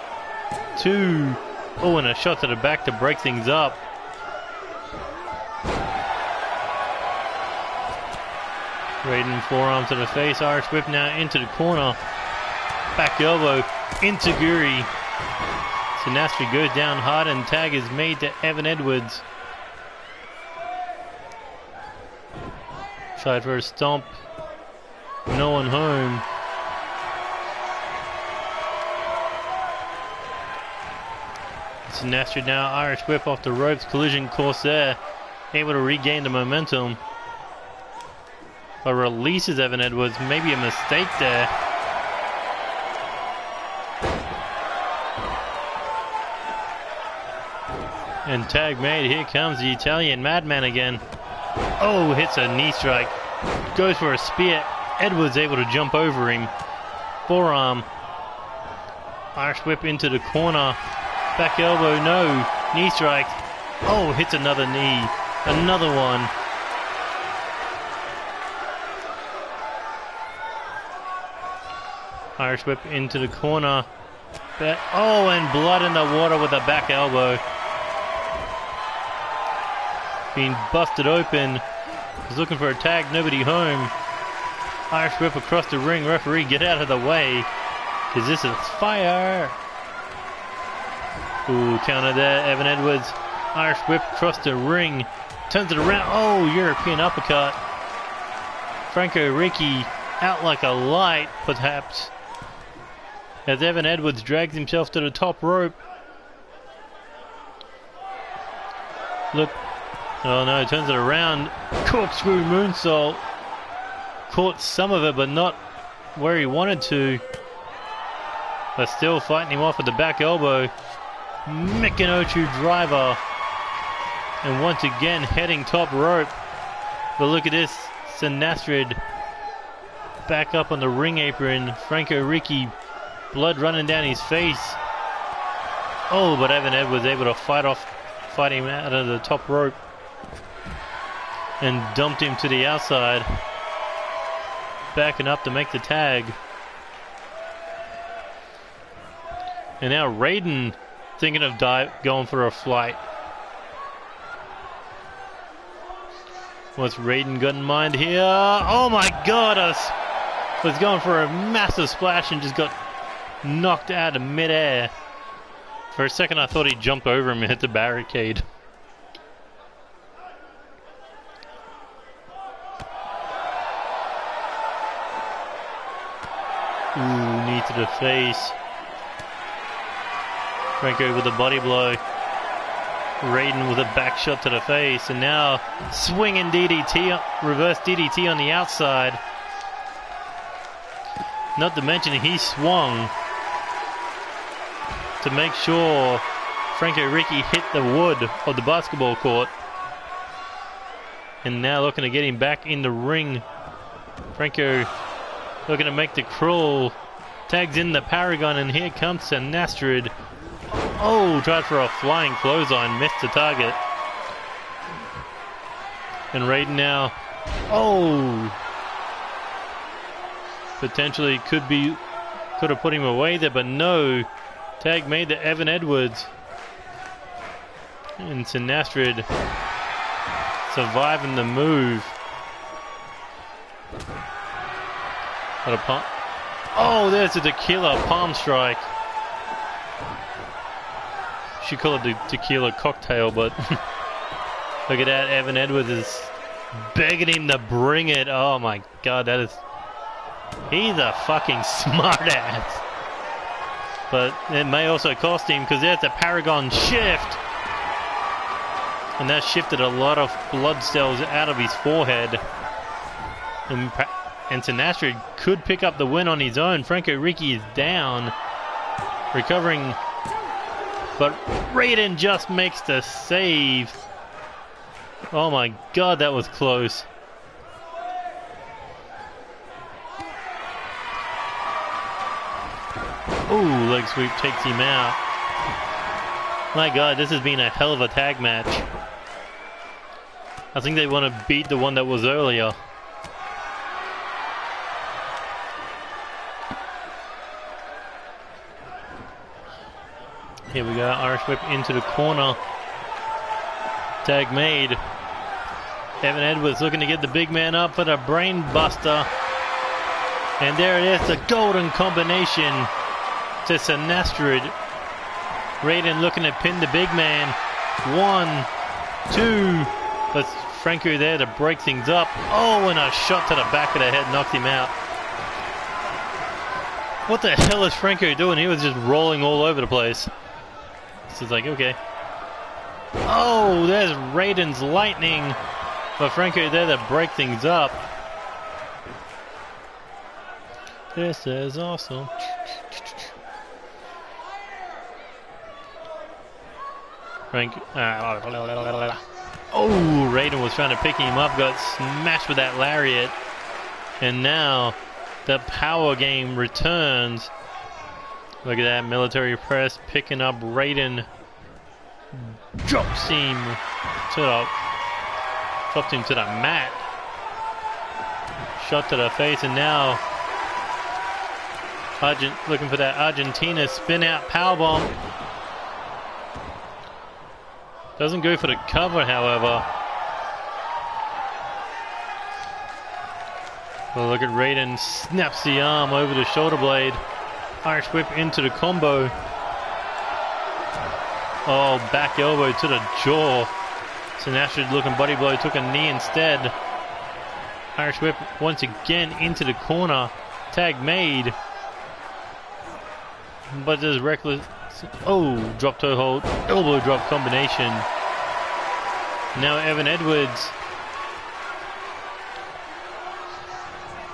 2, oh, and a shot to the back to break things up. Raiden forearm to the face, Irish whip now into the corner. Back elbow into Guri. Sinestro goes down hard, and tag is made to Evan Edwards. Tried for a stomp. No one home. Sinestro now Irish whip off the ropes. Collision course there. Able to regain the momentum. But releases Evan Edwards. Maybe a mistake there. And tag made. Here comes the Italian Madman again. Oh, hits a knee strike. Goes for a spear. Edwards able to jump over him. Forearm. Irish whip into the corner. Back elbow, no. Knee strike. Oh, hits another knee. Another one. Irish whip into the corner. Oh, and blood in the water with a back elbow. Being busted open. He's looking for a tag, nobody home. Irish whip across the ring. Referee, get out of the way, because this is fire. Ooh, counter there. Evan Edwards Irish whip across the ring. Turns it around. Oh, European uppercut. Franco Ricci out like a light, perhaps. As Evan Edwards drags himself to the top rope. Look. Oh no, turns it around. Corkscrew moonsault. Caught some of it, but not where he wanted to. But still fighting him off with the back elbow. Mikinochu driver. And once again heading top rope. But look at this. Sinastrid back up on the ring apron. Franco Ricci, blood running down his face. Oh, but Evan Edwards able to fight him out of the top rope. And dumped him to the outside. Backing up to make the tag. And now Raiden thinking of going for a flight. What's Raiden got in mind here? Oh my god! Was going for a massive splash and just got knocked out of midair. For a second I thought he jumped over him and hit the barricade. Ooh, knee to the face. Franco with a body blow. Raiden with a back shot to the face, and now swinging DDT, reverse DDT on the outside. Not to mention he swung to make sure Franco Ricci hit the wood of the basketball court. And now looking to get him back in the ring. Franco looking to make the crawl. Tags in the Paragon, and here comes Sinastrid. Oh, tried for a flying clothesline, missed the target. And Raiden now, oh, potentially could have put him away there, but no. Tag made to Evan Edwards. And Sinastrid surviving the move. What a pump. Oh, there's a tequila palm strike. Should call it the tequila cocktail, but look at that. Evan Edwards is begging him to bring it. Oh my god, he's a fucking smart ass. But it may also cost him, because there's a Paragon shift. And that shifted a lot of blood cells out of his forehead. And Sinastrid could pick up the win on his own. Franco Ricci is down. Recovering. But Raiden just makes the save. Oh my god, that was close. Ooh, leg sweep takes him out. My god, this has been a hell of a tag match. I think they want to beat the one that was earlier. Here we go, Irish whip into the corner. Tag made. Evan Edwards looking to get the big man up for the brain buster. And there it is, the golden combination to Sinastrid. Raiden looking to pin the big man. 1, 2. But Franco there to break things up. Oh, and a shot to the back of the head knocked him out. What the hell is Franco doing? He was just rolling all over the place. So it's like, okay. Oh, there's Raiden's lightning. But Franco there to break things up. This is awesome. Oh, Raiden was trying to pick him up, got smashed with that lariat. And now the power game returns. Look at that military press picking up Raiden. Dropped him to the mat. Shot to the face, and now looking for that Argentina spin out powerbomb. Doesn't go for the cover, however. Well, look at Raiden snaps the arm over the shoulder blade. Irish whip into the combo. Oh, back elbow to the jaw. Sinestro looking body blow, took a knee instead. Irish whip once again into the corner. Tag made. But there's reckless. Oh, drop toe hold, elbow drop combination. Now Evan Edwards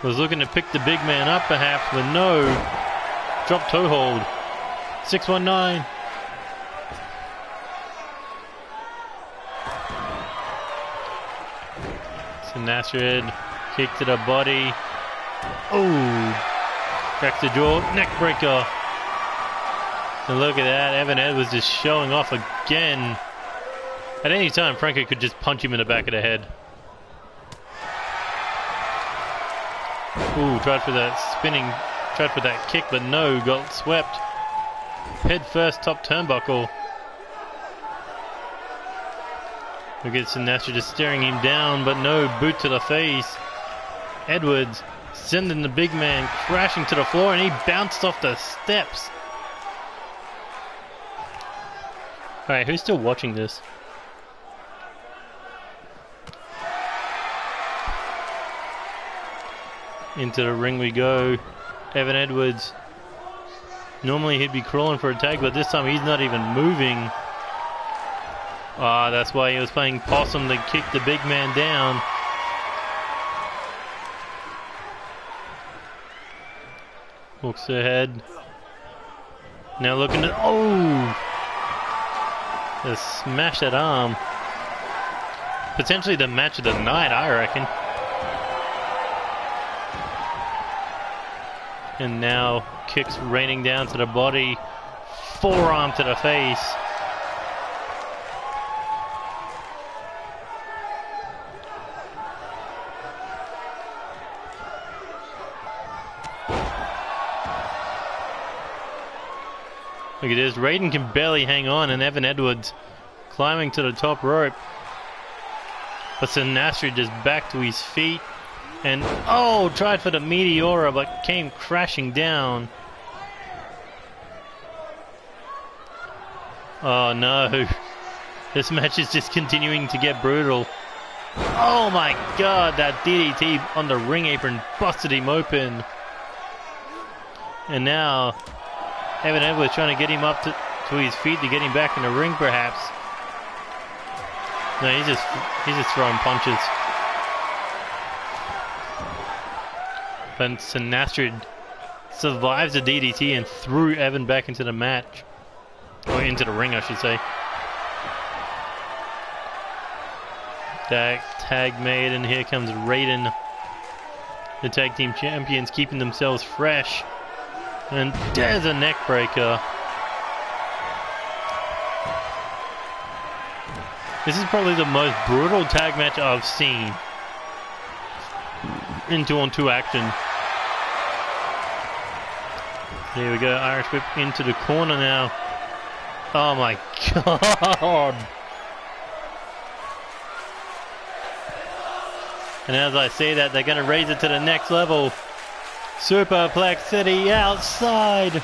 was looking to pick the big man up perhaps, but no. Drop toe hold. 619. Sinestro kick to the body. Oh, cracks the jaw, neck breaker. And look at that, Evan Edwards just showing off again. At any time, Franco could just punch him in the back of the head. Ooh, tried for that spinning, tried for that kick, but no, got swept. Head first, top turnbuckle. Look at Sinestro just staring him down, but no, boot to the face. Edwards sending the big man crashing to the floor, and he bounced off the steps. Alright, who's still watching this? Into the ring we go. Evan Edwards. Normally he'd be crawling for a tag, but this time he's not even moving. Ah, that's why he was playing possum to kick the big man down. Hooks ahead. Now looking at... Oh! Just smash that arm. Potentially the match of the night, I reckon. And now kicks raining down to the body. Forearm to the face. Look at this, Raiden can barely hang on, and Evan Edwards climbing to the top rope. But Sinestro just back to his feet, and oh, tried for the Meteora, but came crashing down. Oh no, this match is just continuing to get brutal. Oh my god, that DDT on the ring apron busted him open. And now Evan Edwards trying to get him up to his feet to get him back in the ring, perhaps. No, he's just throwing punches. But Sinestro survives the DDT and threw Evan back into the match. Or into the ring, I should say. Tag made, and here comes Raiden. The tag team champions keeping themselves fresh. And there's a neck breaker. This is probably the most brutal tag match I've seen in 2-on-2 action. Here we go, Irish whip into the corner now. Oh my god! And as I say that, they're going to raise it to the next level. Superplex City outside.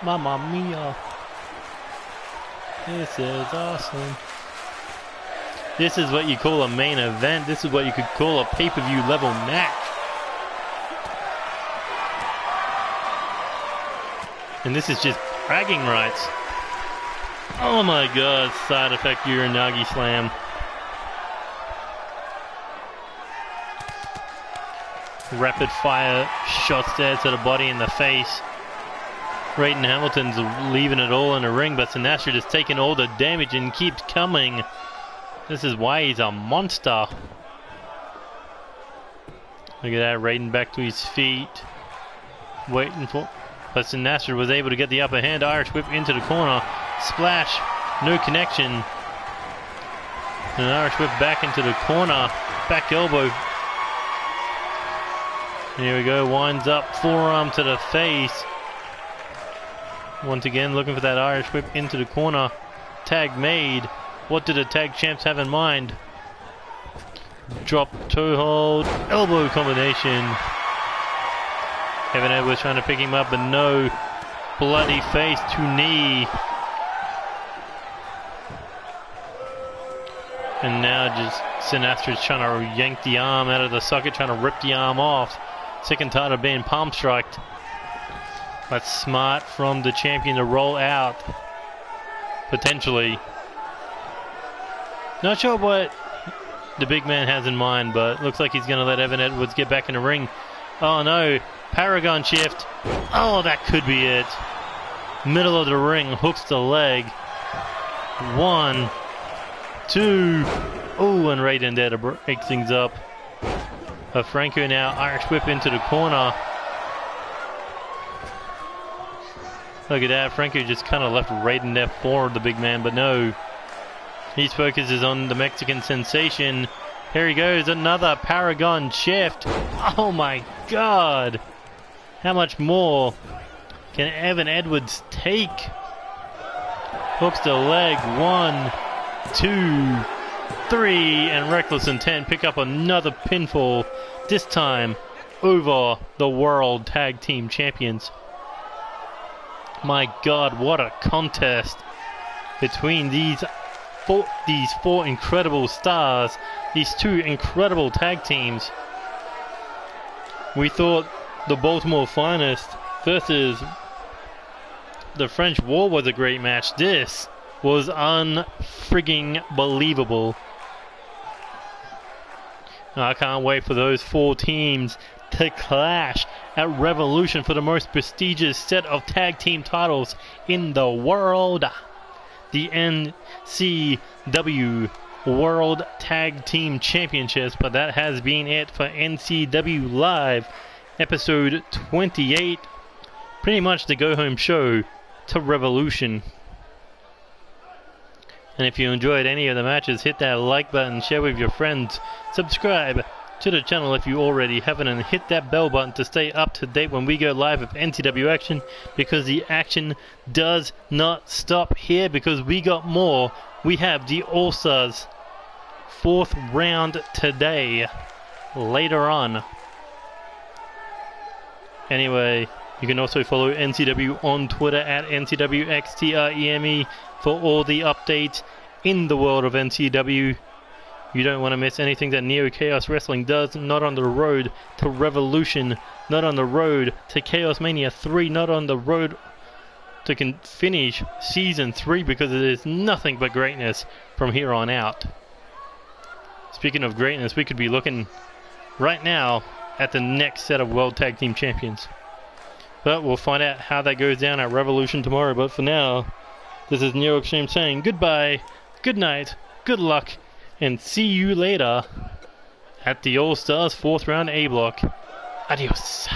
Mamma mia. This is awesome. This is what you call a main event. This is what you could call a pay-per-view level match. And this is just bragging rights. Oh my god, side effect Uranagi slam. Rapid fire shots there to the body and the face. Raiden Hamilton's leaving it all in the ring, but Sinestro just taking all the damage and keeps coming. This is why he's a monster. Look at that, Raiden back to his feet. Waiting for... But Sinestro was able to get the upper hand. Irish whip into the corner. Splash. No connection. And an Irish whip back into the corner. Back elbow. Here we go, winds up, forearm to the face. Once again, looking for that Irish whip into the corner. Tag made. What did the tag champs have in mind? Drop, toe hold, elbow combination. Evan Edwards trying to pick him up, but no. bloody face to knee. And now just Sinastra's trying to yank the arm out of the socket, trying to rip the arm off. Sick and tired of being palm striked. That's smart from the champion to roll out. Potentially. Not sure what the big man has in mind, but looks like he's going to let Evan Edwards get back in the ring. Oh no, Paragon shift. Oh, that could be it. Middle of the ring, hooks the leg. 1, 2. Oh, and right in there to break things up. But Franco now Irish whip into the corner. Look at that, Franco just kind of left right in there for the big man, but no. His focus is on the Mexican sensation. Here he goes, another Paragon shift. Oh my God. How much more can Evan Edwards take? Hooks the leg, 1, 2, 3, and Reckless Intent pick up another pinfall, this time over the World Tag Team Champions. My God, what a contest between these four incredible stars, these two incredible tag teams. We thought the Baltimore Finest versus the French War was a great match. This was unfrigging believable. I can't wait for those four teams to clash at Revolution for the most prestigious set of tag team titles in the world. The NCW World Tag Team Championships. But that has been it for NCW Live episode 28. Pretty much the go-home show to Revolution. And if you enjoyed any of the matches, hit that like button, share with your friends, subscribe to the channel if you already haven't, and hit that bell button to stay up to date when we go live with NCW action, because the action does not stop here, because we got more. We have the All-Stars 4th round today, later on. Anyway, you can also follow NCW on Twitter at NCWXTREME for all the updates in the world of NCW. You don't want to miss anything that Neo Chaos Wrestling does, not on the road to Revolution, not on the road to Chaos Mania 3, not on the road to finish Season 3, because it is nothing but greatness from here on out. Speaking of greatness, we could be looking right now at the next set of World Tag Team Champions. But we'll find out how that goes down at Revolution tomorrow. But for now, this is Neo Extreme saying goodbye, good night, good luck, and see you later at the All-Stars 4th round A block. Adios.